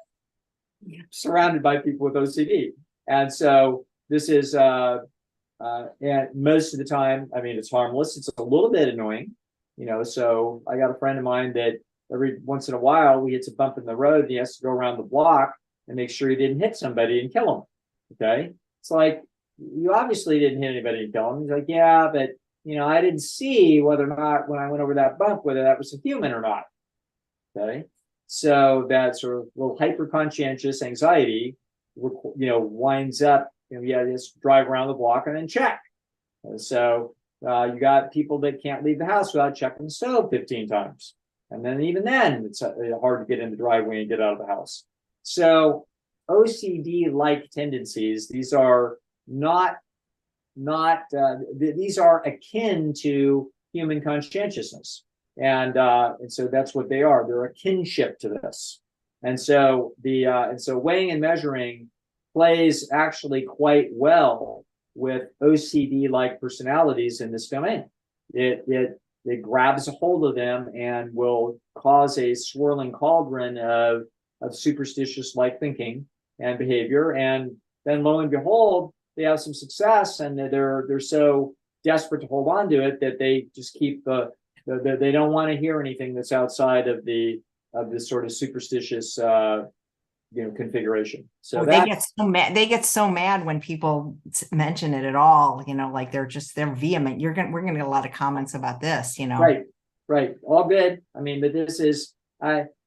by people with OCD. And so this is and most of the time, I mean, it's harmless. It's a little bit annoying, so I got a friend of mine that every once in a while he hits a bump in the road and he has to go around the block and make sure he didn't hit somebody and kill him. Okay. It's like, you obviously didn't hit anybody and kill him. He's like, yeah, but I didn't see whether or not when I went over that bump, whether that was a human or not. Okay. So that sort of little hyper conscientious anxiety, winds up, just drive around the block and then check. So you got people that can't leave the house without checking the stove 15 times. And then even then, it's hard to get in the driveway and get out of the house. So OCD-like tendencies, these are these are akin to human conscientiousness. And so that's what they are. They're a kinship to this. And so weighing and measuring plays actually quite well with OCD-like personalities in this domain. It grabs a hold of them and will cause a swirling cauldron of superstitious-like thinking and behavior. And then lo and behold, they have some success, and they're so desperate to hold on to it that they just keep they don't want to hear anything that's outside of this sort of superstitious configuration. So they get so mad. They get so mad when people mention it at all. Like they're vehement. We're gonna get a lot of comments about this. Right. All good. I mean, but this is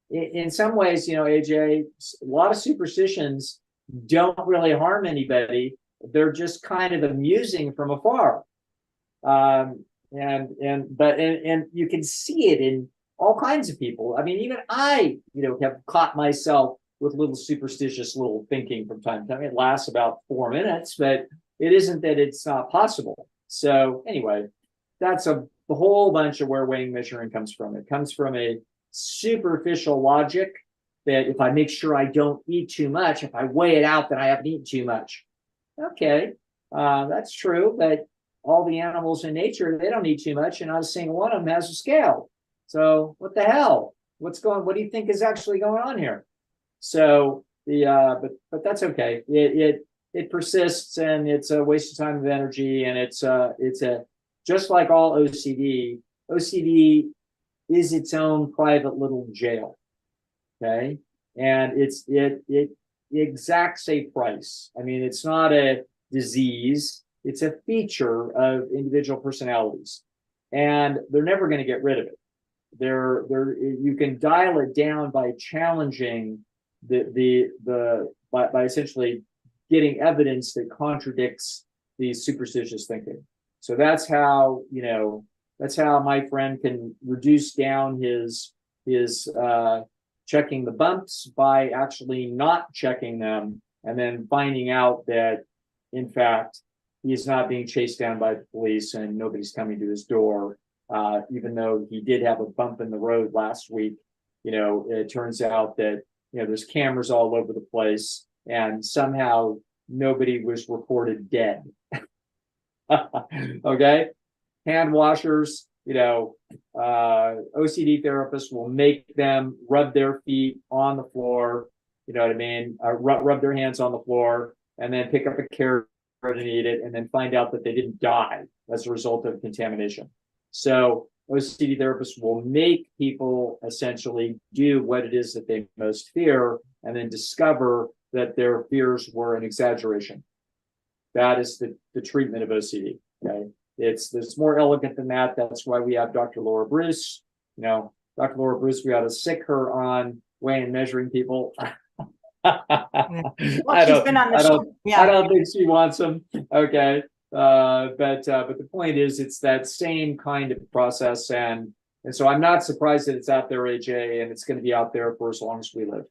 in some ways, AJ, a lot of superstitions don't really harm anybody. They're just kind of amusing from afar. And you can see it in all kinds of people. I mean, even I, have caught myself with little superstitious little thinking from time to time. It lasts about 4 minutes, but it isn't that it's not possible. So anyway, that's the whole bunch of where weighing measuring comes from. It comes from a superficial logic that if I make sure I don't eat too much, if I weigh it out, then I haven't eaten too much. Okay, that's true, but all the animals in nature, they don't eat too much, and not a single one of them has a scale. So what the hell? What do you think is actually going on here? So but that's okay. It persists, and it's a waste of time and energy, and it's just like all OCD. OCD is its own private little jail. Okay, and it exacts a price. I mean, it's not a disease. It's a feature of individual personalities, and they're never going to get rid of it. You can dial it down by challenging by essentially getting evidence that contradicts the superstitious thinking. So that's how my friend can reduce down his checking the bumps by actually not checking them, and then finding out that in fact he is not being chased down by the police and nobody's coming to his door, even though he did have a bump in the road last week. It turns out that there's cameras all over the place, and somehow nobody was reported dead. Okay, hand washers, OCD therapists will make them rub their feet on the floor, you know what I mean, rub their hands on the floor, and then pick up a carrot and eat it, and then find out that they didn't die as a result of contamination. So OCD therapists will make people essentially do what it is that they most fear, and then discover that their fears were an exaggeration. That is the treatment of OCD. Okay, it's more elegant than that. That's why we have Dr. Laura Bruce. Dr. Laura Bruce, we ought to sick her on weighing and measuring people. Well, she's been on the show. Yeah. I don't think she wants them. Okay. But the point is, it's that same kind of process, and so I'm not surprised that it's out there, AJ, and it's going to be out there for as long as we live.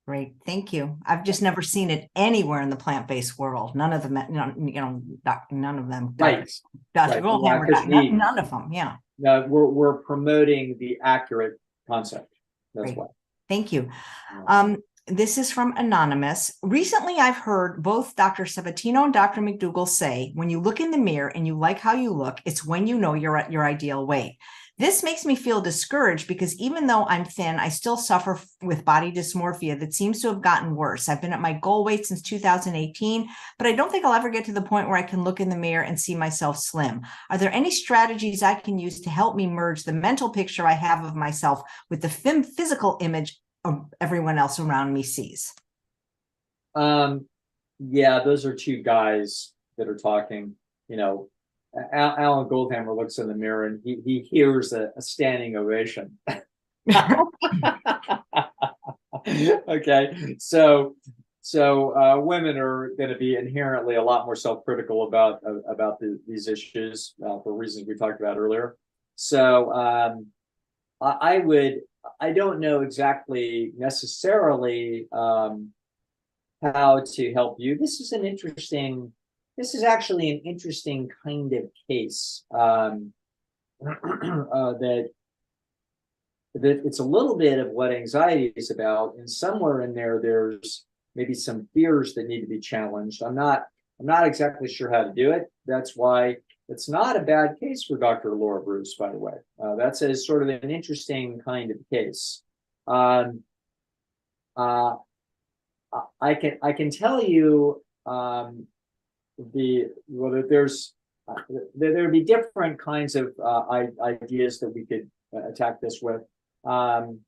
Great, thank you. I've just never seen it anywhere in the plant-based world. None of them, none of them. Right. Dr. Goldhammer, none of them. Yeah. No, we're promoting the accurate concept. That's why. Thank you. This is from Anonymous. Recently, I've heard both Dr. Sabatino and Dr. McDougall say, when you look in the mirror and you like how you look, it's when you know you're at your ideal weight. This makes me feel discouraged because even though I'm thin, I still suffer with body dysmorphia that seems to have gotten worse. I've been at my goal weight since 2018, but I don't think I'll ever get to the point where I can look in the mirror and see myself slim. Are there any strategies I can use to help me merge the mental picture I have of myself with the physical image everyone else around me sees? Yeah, those are two guys that are talking. Alan Goldhammer looks in the mirror and he hears a standing ovation. Okay, so women are going to be inherently a lot more self-critical about these issues for reasons we talked about earlier. So I don't know exactly necessarily how to help you. This is actually an interesting kind of case that it's a little bit of what anxiety is about, and somewhere in there's maybe some fears that need to be challenged. I'm not exactly sure how to do it. That's why it's not a bad case for Dr. Laura Bruce, by the way. That's a sort of an interesting kind of case. I can tell you there'd be different kinds of ideas that we could attack this with. I'm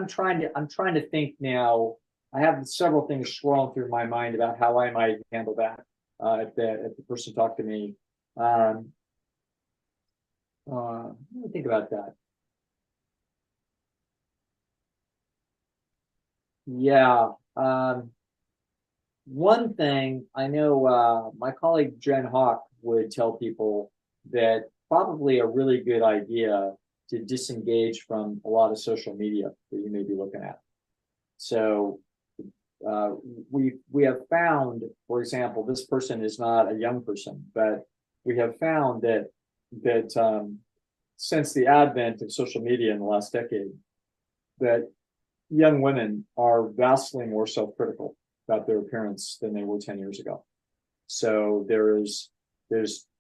trying to think now. I have several things swirling through my mind about how I might handle that if the person talked to me. Let me think about that. Yeah. One thing I know, my colleague Jen Hawk would tell people that probably a really good idea to disengage from a lot of social media that you may be looking at. So we have found, for example, this person is not a young person, but we have found that since the advent of social media in the last decade, that young women are vastly more self-critical about their appearance than they were 10 years ago. So there's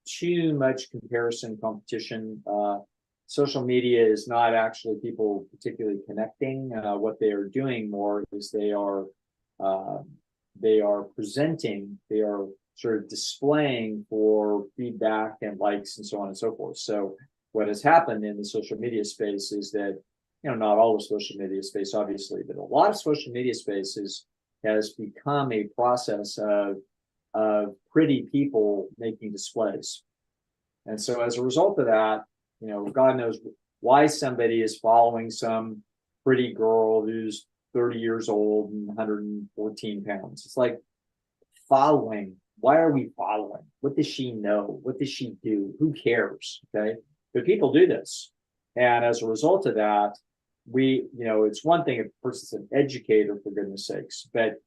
too much comparison, competition. Social media is not actually people particularly connecting. What they are doing more is they are presenting, they are sort of displaying for feedback and likes and so on and so forth. So what has happened in the social media space is that, not all of social media space, obviously, but a lot of social media spaces has become a process of pretty people making displays. And so as a result of that, God knows why somebody is following some pretty girl who's 30 years old and 114 pounds. It's like, following. Why are we following? What does she know? What does she do? Who cares? Okay. But people do this. And as a result of that, it's one thing if a person's an educator, for goodness sakes, but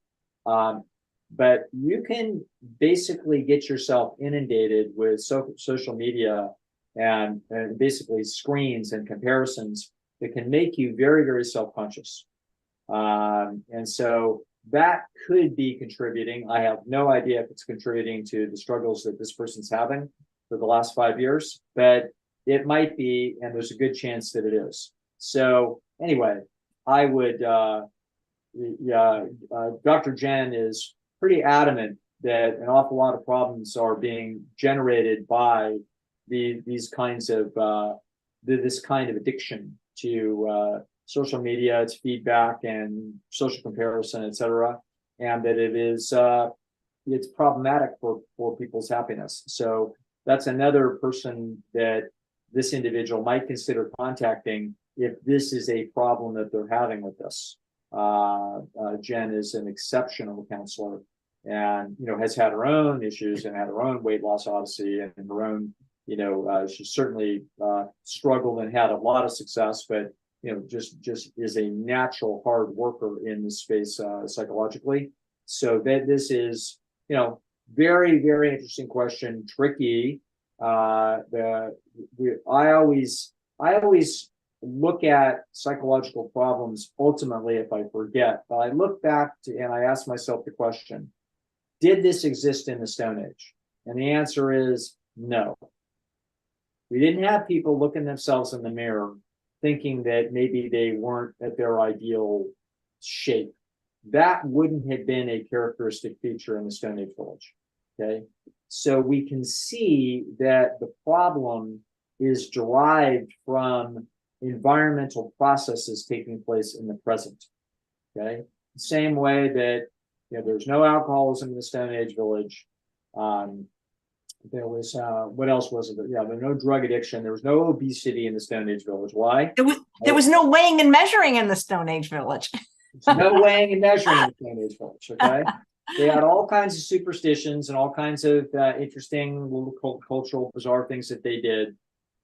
you can basically get yourself inundated with social media and basically screens and comparisons that can make you very, very self-conscious. And so that could be contributing. I have no idea if it's contributing to the struggles that this person's having for the last 5 years, but it might be, and there's a good chance that it is. So anyway, I would, Dr. Jen is pretty adamant that an awful lot of problems are being generated by these kinds of this kind of addiction to social media, its feedback and social comparison, et cetera, and that it is it's problematic for people's happiness. So that's another person that this individual might consider contacting if this is a problem that they're having with this. Jen is an exceptional counselor, and has had her own issues and had her own weight loss odyssey and her own, she certainly struggled and had a lot of success, but just is a natural hard worker in this space psychologically. So that this is very, very interesting question, tricky. I always look at psychological problems ultimately if I forget, but I look back to and I ask myself the question, did this exist in the Stone Age? And the answer is no. We didn't have people looking themselves in the mirror thinking that maybe they weren't at their ideal shape. That wouldn't have been a characteristic feature in the Stone Age village. Okay. So we can see that the problem is derived from environmental processes taking place in the present. Okay. Same way that there's no alcoholism in the Stone Age village. There was what else was it? Yeah, there was no drug addiction. There was no obesity in the Stone Age village. Why? There was no weighing and measuring in the Stone Age village. There's no weighing and measuring in the Stone Age village. Okay, they had all kinds of superstitions and all kinds of interesting little cultural bizarre things that they did.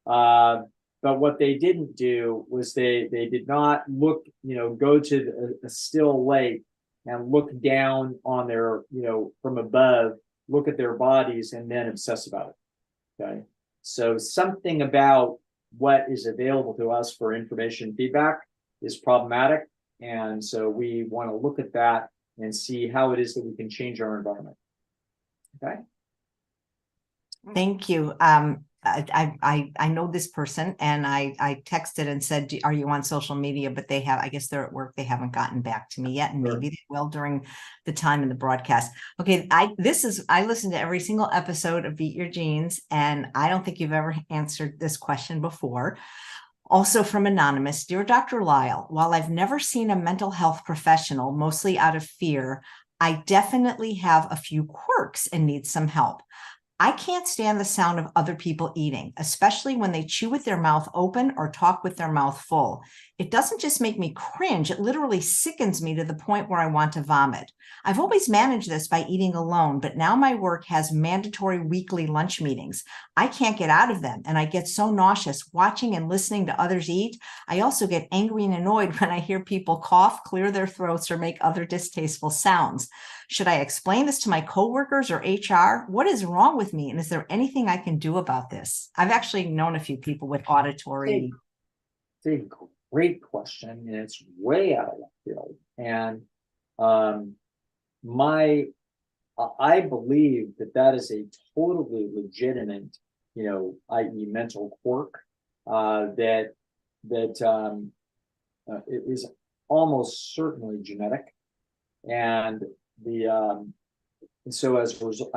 But what they didn't do was they did not look, go to a still lake and look down on their, from above, look at their bodies and then obsess about it. Okay. So something about what is available to us for information feedback is problematic. And so we want to look at that and see how it is that we can change our environment. Okay. Thank you. I know this person, and I texted and said, are you on social media? But they have, I guess they're at work. They haven't gotten back to me yet, and maybe they will during the time in the broadcast. Okay, I listened to every single episode of Beat Your Genes, and I don't think you've ever answered this question before. Also from Anonymous, Dear Dr. Lisle, while I've never seen a mental health professional, mostly out of fear, I definitely have a few quirks and need some help. I can't stand the sound of other people eating, especially when they chew with their mouth open or talk with their mouth full. It doesn't just make me cringe, it literally sickens me to the point where I want to vomit. I've always managed this by eating alone, but now my work has mandatory weekly lunch meetings. I can't get out of them, and I get so nauseous watching and listening to others eat. I also get angry and annoyed when I hear people cough, clear their throats, or make other distasteful sounds. Should I explain this to my coworkers or HR? What is wrong with me? And is there anything I can do about this? I've actually known a few people with auditory. It's a great question, and it's way out of left field. And I believe that is a totally legitimate, i.e., mental quirk that it is almost certainly genetic, and so as a result,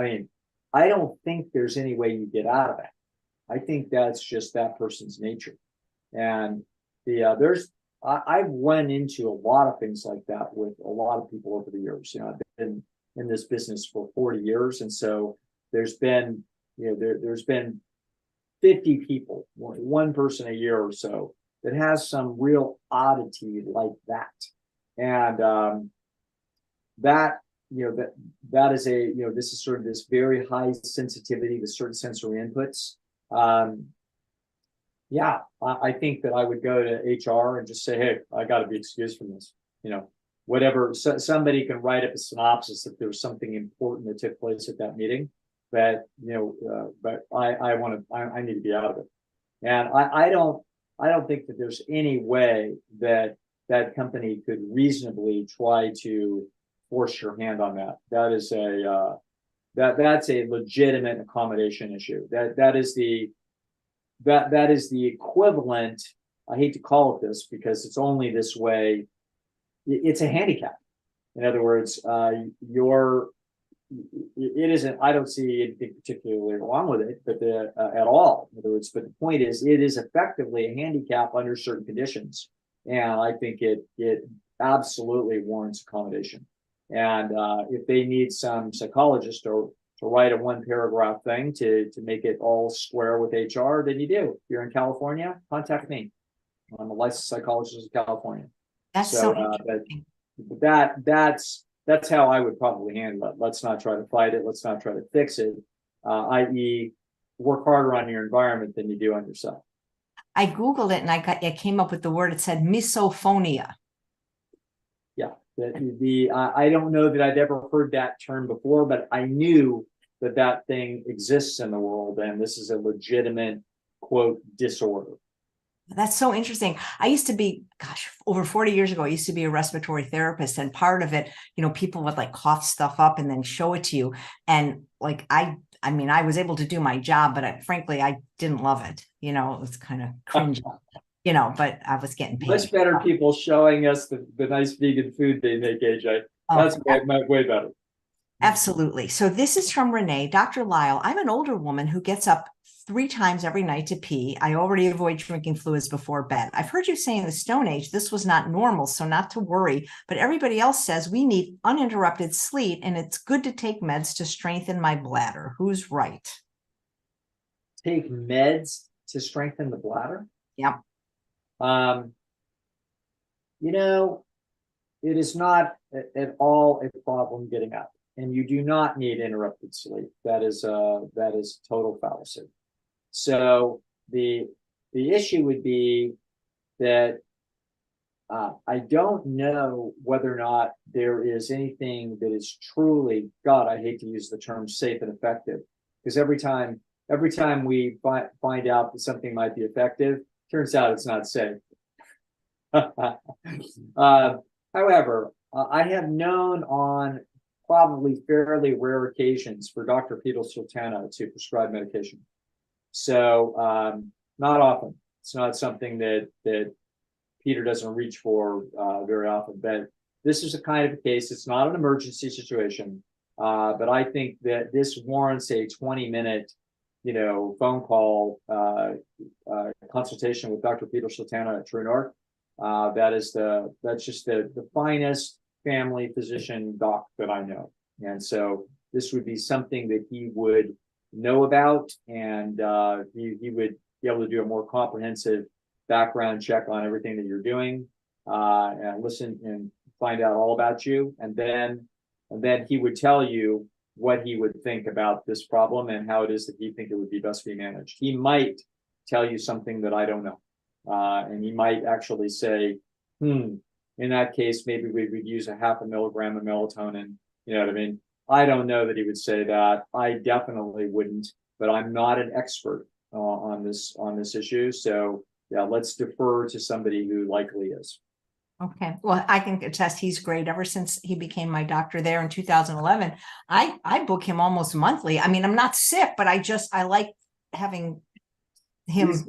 I don't think there's any way you get out of it. I think that's just that person's nature. And I've run into a lot of things like that with a lot of people over the years. I've been in this business for 40 years. And so there's been, there's been 50 people, one person a year or so that has some real oddity like that. And that is this is sort of this very high sensitivity to certain sensory inputs. I think that I would go to HR and just say, hey, I got to be excused from this. Whatever. So somebody can write up a synopsis if there's something important that took place at that meeting. But but I need to be out of it. And I don't think that there's any way that that company could reasonably try to force your hand on that. That is that's a legitimate accommodation issue. That is that is the equivalent. I hate to call it this because it's only this way. It's a handicap. In other words, it isn't. I don't see anything particularly wrong with it, but at all. In other words, but the point is, it is effectively a handicap under certain conditions, and I think it absolutely warrants accommodation. And if they need some psychologist to write a 1-paragraph thing to make it all square with HR, then you do. If you're in California, contact me. I'm a licensed psychologist in California. That's so interesting. That's how I would probably handle it. Let's not try to fight it. Let's not try to fix it. I.e., work harder on your environment than you do on yourself. I Googled it and I came up with the word. It said misophonia. Yeah. I don't know that I'd ever heard that term before, but I knew that thing exists in the world, and this is a legitimate, quote, disorder. That's so interesting. I used to be, over 40 years ago, I used to be a respiratory therapist, and part of it, people would like cough stuff up and then show it to you. And like, I was able to do my job, but frankly, I didn't love it. It was kind of cringy, but I was getting paid. Much better people showing us the nice vegan food they make, AJ. That's way better. Absolutely. So this is from Renee. Dr. Lisle, I'm an older woman who gets up 3 times every night to pee. I already avoid drinking fluids before bed. I've heard you say in the Stone Age this was not normal, so not to worry. But everybody else says we need uninterrupted sleep, and it's good to take meds to strengthen my bladder. Who's right? Take meds to strengthen the bladder? Yep. It is not at all a problem getting up, and you do not need interrupted sleep. That is total fallacy. So the issue would be that I don't know whether or not there is anything that is truly, God, I hate to use the term safe and effective, because every time we find out that something might be effective, turns out it's not safe. However, I have known on probably fairly rare occasions for Dr. Peter Sultana to prescribe medication. So not often. It's not something that Peter doesn't reach for very often. But this is a kind of a case. It's not an emergency situation, but I think that this warrants a 20-minute, phone call consultation with Dr. Peter Sultana at True North. That's just the finest family physician doc that I know, and so this would be something that he would know about, and he would be able to do a more comprehensive background check on everything that you're doing, and listen and find out all about you, and then he would tell you what he would think about this problem and how it is that he think it would be best be managed. He might tell you something that I don't know, and he might actually say, in that case, maybe we would use a 0.5 milligram of melatonin. You know what I mean? I don't know that he would say that. I definitely wouldn't, but I'm not an expert on this issue. So yeah, let's defer to somebody who likely is. Okay. Well, I can attest he's great. Ever since he became my doctor there in 2011, I book him almost monthly. I mean, I'm not sick, but I like having him. He's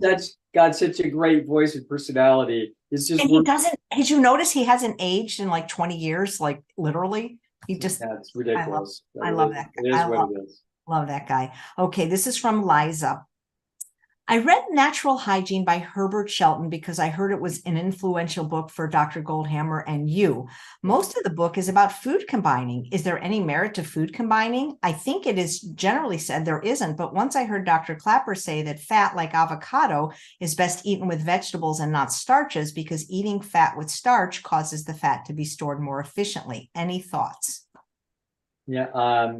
got such a great voice and personality. It's just, and he doesn't, did you notice he hasn't aged in like 20 years, like literally? He just, that's ridiculous. I love that guy. It is what it is. Love that guy. Okay. This is from Liza. I read Natural Hygiene by Herbert Shelton because I heard it was an influential book for Dr. Goldhammer and you. Most of the book is about food combining. Is there any merit to food combining? I think it is generally said there isn't, but once I heard Dr. Clapper say that fat like avocado is best eaten with vegetables and not starches because eating fat with starch causes the fat to be stored more efficiently. Any thoughts? Yeah,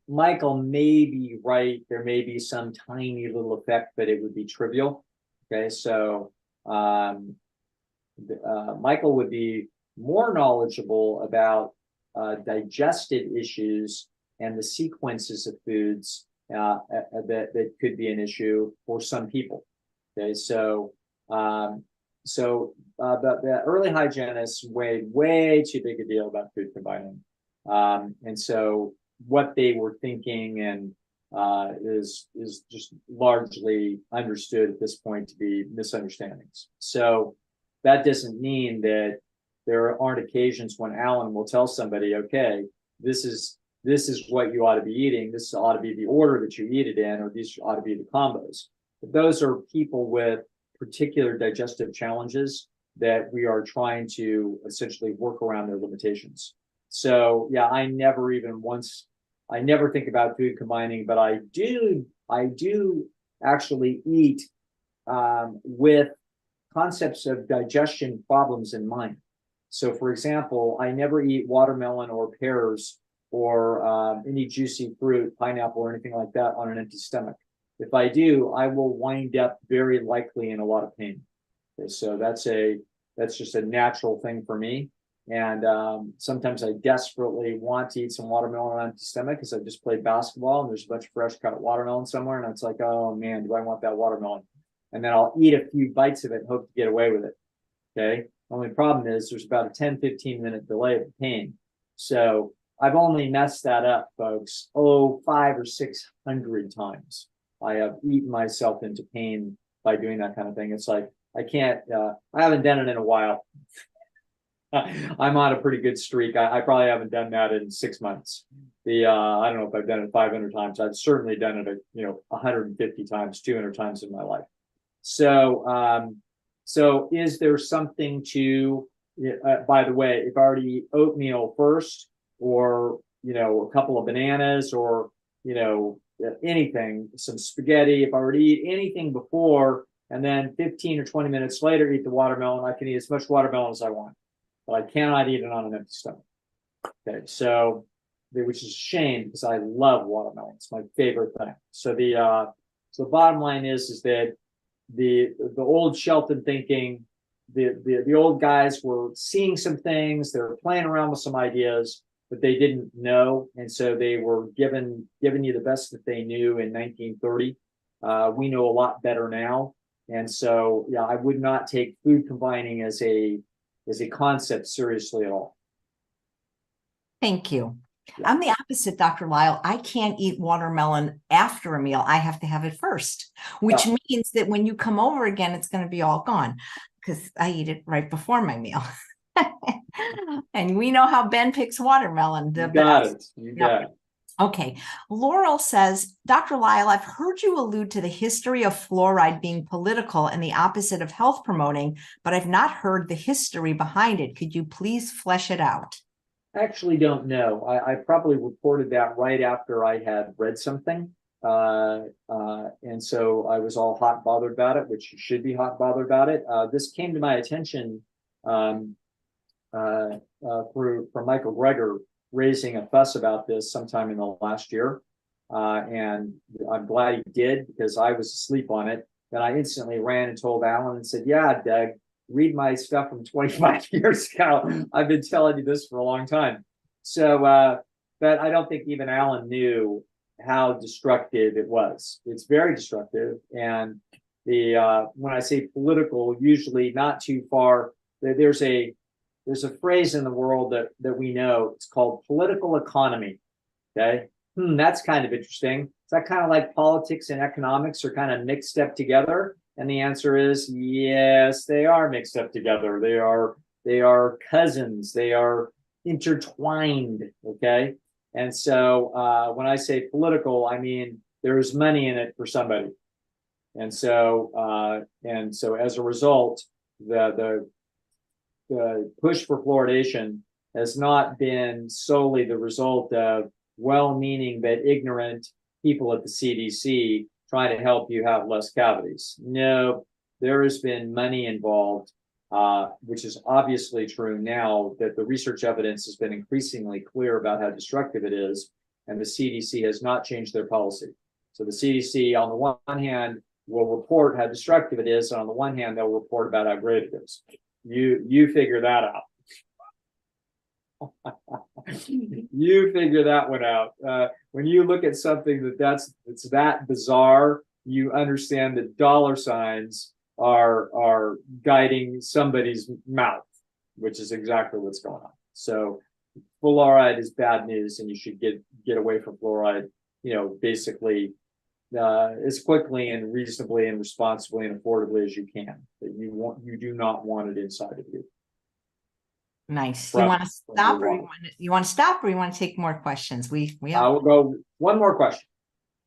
Michael may be right. There may be some tiny little effect, but it would be trivial. Okay, so Michael would be more knowledgeable about digestive issues and the sequences of foods that could be an issue for some people. Okay, so the early hygienists made way too big a deal about food combining, and so what they were thinking and is just largely understood at this point to be misunderstandings. So that doesn't mean that there aren't occasions when Alan will tell somebody, okay, this is what you ought to be eating. This ought to be the order that you eat it in, or these ought to be the combos. But those are people with particular digestive challenges that we are trying to essentially work around their limitations. So yeah, I never think about food combining, but I do actually eat with concepts of digestion problems in mind. So for example, I never eat watermelon or pears or any juicy fruit, pineapple or anything like that on an empty stomach. If I do, I will wind up very likely in a lot of pain. Okay, so that's just a natural thing for me. And sometimes I desperately want to eat some watermelon on an empty stomach because I just played basketball and there's a bunch of fresh cut watermelon somewhere. And it's like, oh man, do I want that watermelon? And then I'll eat a few bites of it and hope to get away with it. Okay. Only problem is there's about a 10-15 minute delay of pain. So I've only messed that up, folks, 500 or 600 times. I have eaten myself into pain by doing that kind of thing. It's like, I haven't done it in a while. I'm on a pretty good streak. I probably haven't done that in 6 months. I don't know if I've done it 500 times. I've certainly done it, 150 times, 200 times in my life. So, so is there something to, by the way, if I already eat oatmeal first, or, a couple of bananas, or, anything, some spaghetti, if I already eat anything before, and then 15 or 20 minutes later, eat the watermelon, I can eat as much watermelon as I want, but I cannot eat it on an empty stomach. Okay, so, which is a shame because I love watermelon. It's my favorite thing. So the bottom line is that the old Shelton thinking, the old guys were seeing some things, they were playing around with some ideas, but they didn't know, and so they were giving you the best that they knew in 1930. We know a lot better now, and so yeah, I would not take food combining as a concept seriously at all. Thank you. Yeah. I'm the opposite, Dr. Lisle. I can't eat watermelon after a meal. I have to have it first, which means that when you come over again, it's going to be all gone because I eat it right before my meal. And we know how Ben picks watermelon. You got it. You got it. Okay. Laurel says, Dr. Lisle, I've heard you allude to the history of fluoride being political and the opposite of health promoting, but I've not heard the history behind it. Could you please flesh it out? I actually don't know. I probably reported that right after I had read something. And so I was all hot and bothered about it, which you should be hot and bothered about it. This came to my attention from Michael Greger raising a fuss about this sometime in the last year. And I'm glad he did because I was asleep on it. Then I instantly ran and told Alan and said, yeah, Doug, read my stuff from 25 years ago. I've been telling you this for a long time. So, but I don't think even Alan knew how destructive it was. It's very destructive. And when I say political, usually not too far, there's a phrase in the world that we know. It's called political economy. Okay. That's kind of interesting. Is that kind of like politics and economics are kind of mixed up together? And the answer is yes, they are mixed up together. They are cousins. They are intertwined. Okay. And so when I say political, I mean there's money in it for somebody. And so as a result, the push for fluoridation has not been solely the result of well-meaning but ignorant people at the CDC trying to help you have less cavities. No, there has been money involved, which is obviously true now that the research evidence has been increasingly clear about how destructive it is, and the CDC has not changed their policy. So the CDC, on the one hand, will report how destructive it is, and on the one hand, they'll report about how great it is. You figure that out. You figure that one out. When you look at something that's that bizarre, you understand that dollar signs are guiding somebody's mouth, which is exactly what's going on. So fluoride is bad news, and you should get away from fluoride basically as quickly and reasonably and responsibly and affordably as you can. That you do not want it inside of you. Nice. You want to stop, or you want to stop, or you want to take more questions? We have. We'll go one more question.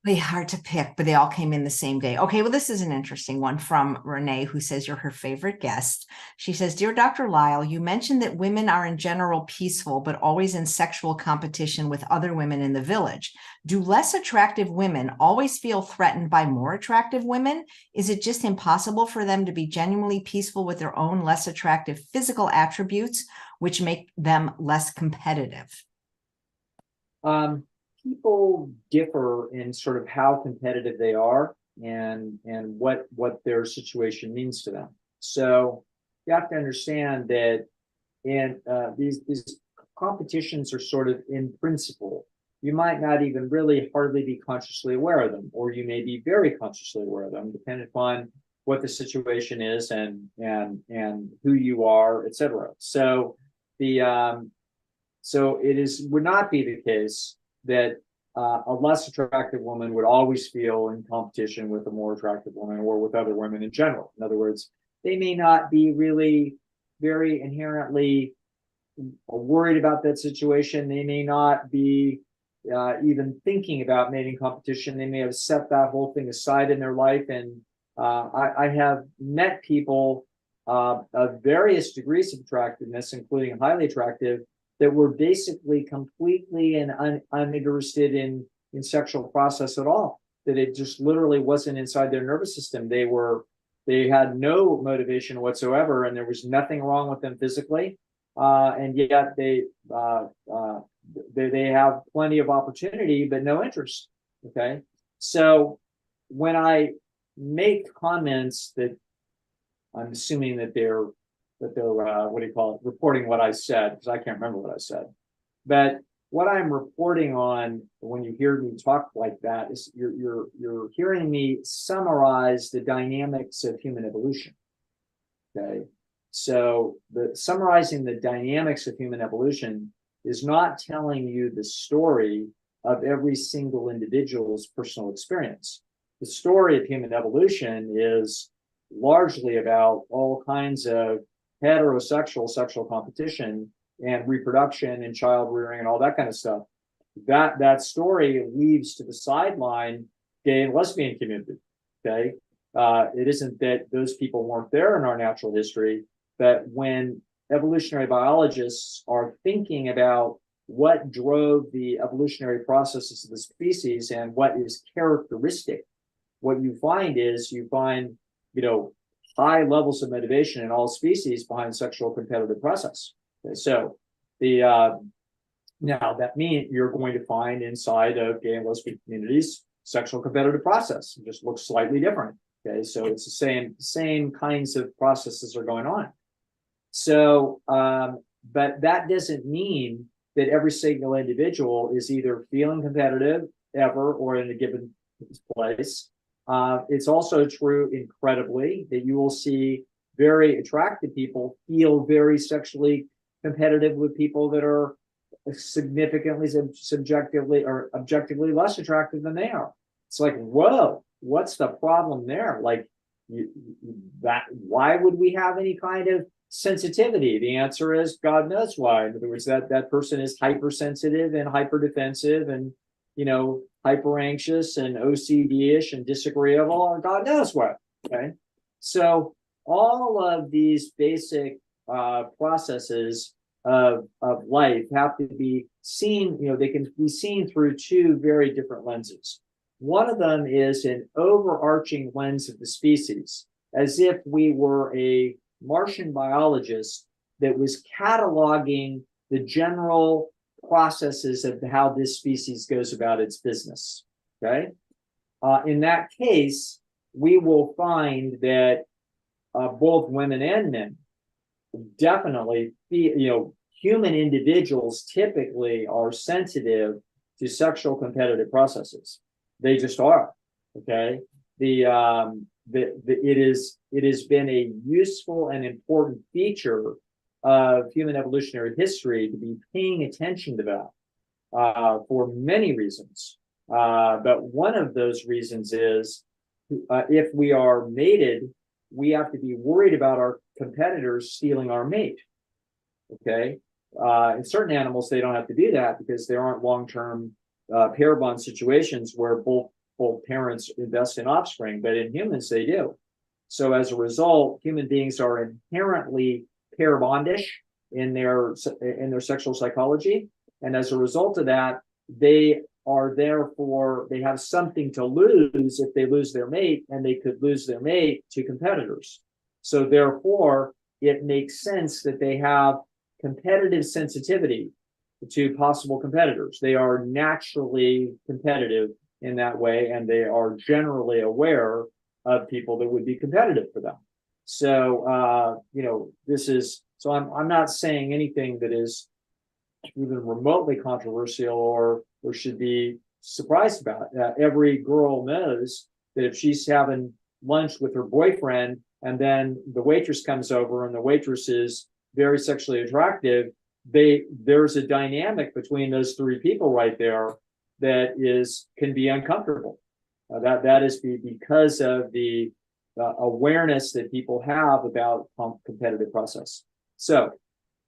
Hard to pick, but they all came in the same day. Okay, well, this is an interesting one from Renee, who says you're her favorite guest. She says, "Dear Dr. Lisle, you mentioned that women are in general peaceful, but always in sexual competition with other women in the village. Do less attractive women always feel threatened by more attractive women? Is it just impossible for them to be genuinely peaceful with their own less attractive physical attributes, which make them less competitive?" People differ in sort of how competitive they are and what their situation means to them. So you have to understand that in these competitions are sort of in principle. You might not even really hardly be consciously aware of them, or you may be very consciously aware of them, depending upon what the situation is and who you are, etc. So so it would not be the case that a less attractive woman would always feel in competition with a more attractive woman or with other women in general. In other words, they may not be really very inherently worried about that situation. They may not be even thinking about mating competition. They may have set that whole thing aside in their life. And I have met people of various degrees of attractiveness, including highly attractive, that were basically completely and uninterested in sexual process at all. That it just literally wasn't inside their nervous system. They had no motivation whatsoever, and there was nothing wrong with them physically, and yet they have plenty of opportunity but no interest. Okay, so when I make comments that I'm assuming that they're reporting what I said, because I can't remember what I said. But what I'm reporting on when you hear me talk like that is you're hearing me summarize the dynamics of human evolution. Okay, so summarizing the dynamics of human evolution is not telling you the story of every single individual's personal experience. The story of human evolution is largely about all kinds of heterosexual sexual competition and reproduction and child rearing and all that kind of stuff. That story leaves to the sideline gay and lesbian community. Okay, it isn't that those people weren't there in our natural history, but when evolutionary biologists are thinking about what drove the evolutionary processes of the species and what is characteristic, what you find is high levels of motivation in all species behind sexual competitive process. Okay, so now that means you're going to find inside of gay and lesbian communities sexual competitive process. It just looks slightly different. Okay, so it's the same kinds of processes are going on. So, but that doesn't mean that every single individual is either feeling competitive ever or in a given place. It's also true, incredibly, that you will see very attractive people feel very sexually competitive with people that are significantly subjectively or objectively less attractive than they are. It's like, whoa, what's the problem there? Like, why would we have any kind of sensitivity? The answer is God knows why. In other words, that person is hypersensitive and hyperdefensive and hyper anxious and OCD-ish and disagreeable, or God knows what. Okay, so all of these basic processes of life have to be seen. They can be seen through two very different lenses. One of them is an overarching lens of the species, as if we were a Martian biologist that was cataloging the general processes of how this species goes about its business. Okay, in that case, we will find that both women and men definitely human individuals typically are sensitive to sexual competitive processes. They just are. Okay, it has been a useful and important feature of human evolutionary history to be paying attention to that for many reasons. But one of those reasons is if we are mated, we have to be worried about our competitors stealing our mate. Okay. In certain animals, they don't have to do that because there aren't long-term pair bond situations where both parents invest in offspring, but in humans, they do. So as a result, human beings are inherently pair bondish in their sexual psychology. And as a result of that, they have something to lose if they lose their mate, and they could lose their mate to competitors. So therefore, it makes sense that they have competitive sensitivity to possible competitors. They are naturally competitive in that way, and they are generally aware of people that would be competitive for them. So, I'm not saying anything that is even remotely controversial or should be surprised about. Every girl knows that if she's having lunch with her boyfriend and then the waitress comes over and the waitress is very sexually attractive, there's a dynamic between those three people right there that can be uncomfortable. That is because of the awareness that people have about competitive process. So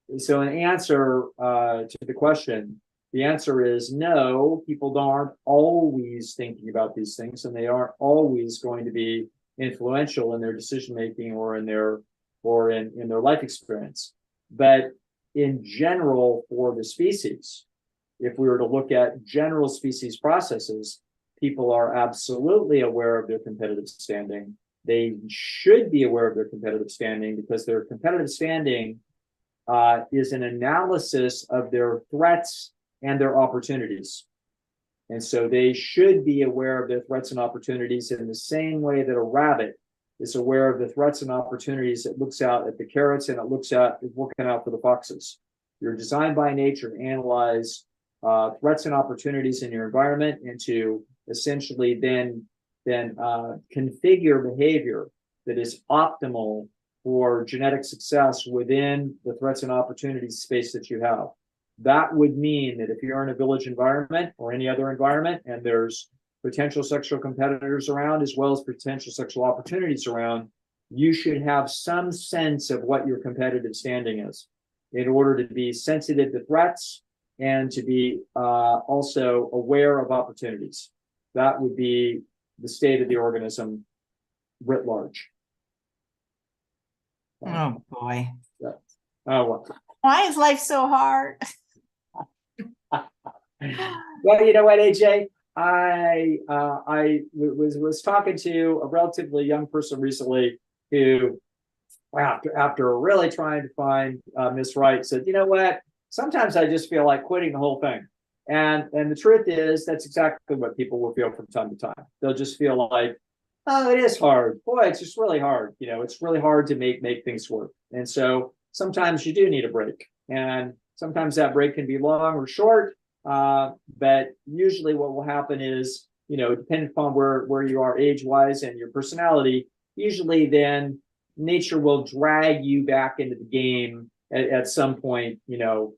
in answer to the question, the answer is no, people aren't always thinking about these things, and they aren't always going to be influential in their decision making or in their life experience. But in general, for the species, if we were to look at general species processes, people are absolutely aware of their competitive standing. They should be aware of their competitive standing because their competitive standing is an analysis of their threats and their opportunities. And so they should be aware of their threats and opportunities in the same way that a rabbit is aware of the threats and opportunities. It looks out at the carrots and it looks looking out for the foxes. You're designed by nature to analyze threats and opportunities in your environment and to essentially then configure behavior that is optimal for genetic success within the threats and opportunities space that you have. That would mean that if you're in a village environment or any other environment and there's potential sexual competitors around as well as potential sexual opportunities around, you should have some sense of what your competitive standing is in order to be sensitive to threats and to be also aware of opportunities. That would be the state of the organism writ large. Oh boy. Yeah. Oh, well. Why is life so hard? Well, you know what, AJ? I was talking to a relatively young person recently who, after really trying to find Miss Right, said, you know what? Sometimes I just feel like quitting the whole thing. And the truth is, that's exactly what people will feel from time to time. They'll just feel like, oh, it is hard. Boy, it's just really hard. You know, it's really hard to make things work. And so sometimes you do need a break. And sometimes that break can be long or short. But usually what will happen is, you know, depending upon where you are age-wise and your personality, usually then nature will drag you back into the game at some point, you know,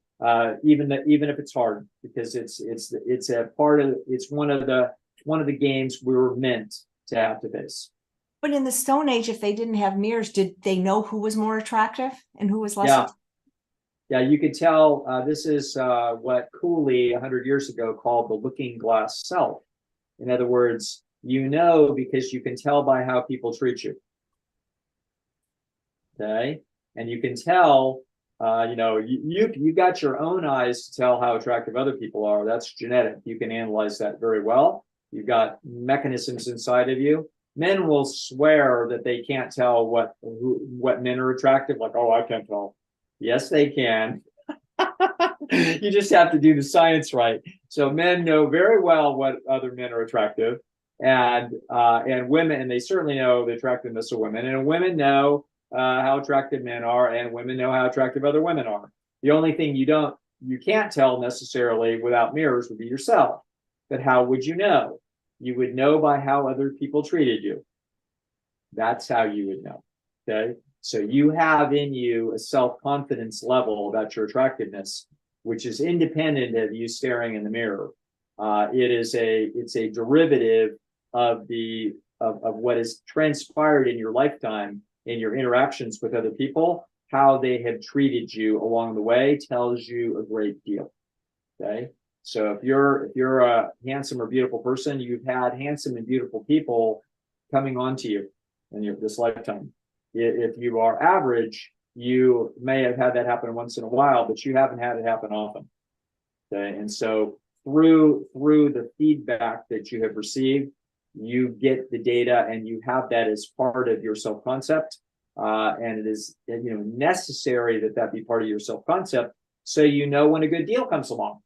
even if it's hard, because it's a part of, it's one of the games we were meant to have to face. But in the Stone Age, if they didn't have mirrors, did they know who was more attractive and who was less? Yeah, you could tell. This is what Cooley 100 years ago called the looking glass self. In other words, you know because you can tell by how people treat you. Okay, and you can tell. You know, you got your own eyes to tell how attractive other people are. That's genetic. You can analyze that very well. You've got mechanisms inside of you. Men will swear that they can't tell what men are attractive. Like, oh, I can't tell. Yes, they can. You just have to do the science right. So men know very well what other men are attractive, and women, and they certainly know the attractiveness of women, and women know how attractive men are, and women know how attractive other women are. The only thing you can't tell necessarily without mirrors would be yourself. But how would you know? You would know by how other people treated you. That's how you would know. Okay. So you have in you a self-confidence level about your attractiveness, which is independent of you staring in the mirror. It's a derivative of what has transpired in your lifetime, in your interactions with other people. How they have treated you along the way tells you a great deal. Okay. So if you're a handsome or beautiful person, you've had handsome and beautiful people coming onto you in this lifetime. If you are average, you may have had that happen once in a while, but you haven't had it happen often. Okay. And so through the feedback that you have received, you get the data and you have that as part of your self-concept. And it is, necessary that be part of your self-concept, so you know when a good deal comes along.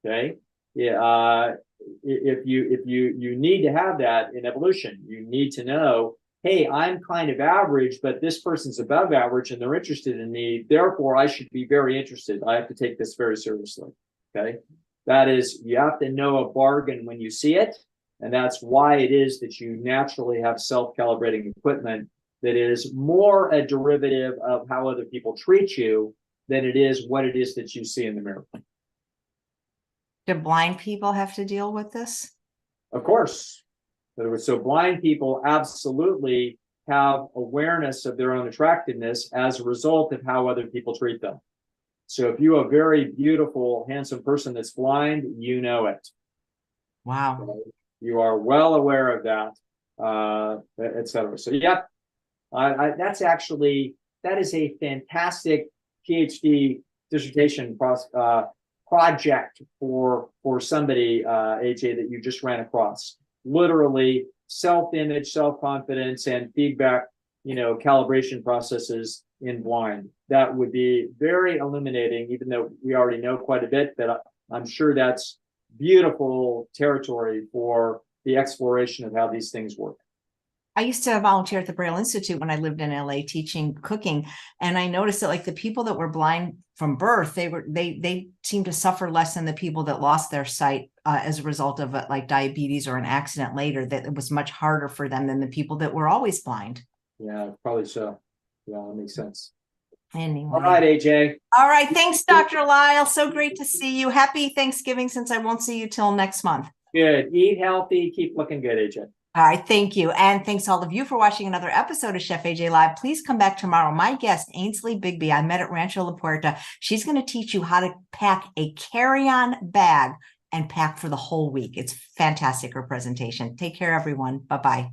Okay. Yeah. If you need to have that in evolution, you need to know, hey, I'm kind of average, but this person's above average and they're interested in me. Therefore, I should be very interested. I have to take this very seriously. Okay. That is, you have to know a bargain when you see it. And that's why it is that you naturally have self-calibrating equipment that is more a derivative of how other people treat you than it is what it is that you see in the mirror. Do blind people have to deal with this? Of course. So blind people absolutely have awareness of their own attractiveness as a result of how other people treat them. So if you're a very beautiful, handsome person that's blind, you know it. Wow. You are well aware of that, et cetera. So yeah, that is a fantastic PhD dissertation project for somebody, AJ, that you just ran across. Literally self-image, self-confidence, and feedback, calibration processes in blind. That would be very illuminating, even though we already know quite a bit, but I'm sure that's beautiful territory for the exploration of how these things work. I used to volunteer at the Braille Institute when I lived in LA teaching cooking. And I noticed that like the people that were blind from birth, they seemed to suffer less than the people that lost their sight as a result of like diabetes or an accident later, that it was much harder for them than the people that were always blind. Yeah, probably so. Yeah, that makes sense. Anyway. All right, AJ. All right. Thanks, Dr. Lisle. So great to see you. Happy Thanksgiving, since I won't see you till next month. Good. Eat healthy. Keep looking good, AJ. All right. Thank you. And thanks all of you for watching another episode of Chef AJ Live. Please come back tomorrow. My guest, Ainsley Bigby, I met at Rancho La Puerta. She's going to teach you how to pack a carry-on bag and pack for the whole week. It's fantastic, her presentation. Take care, everyone. Bye-bye.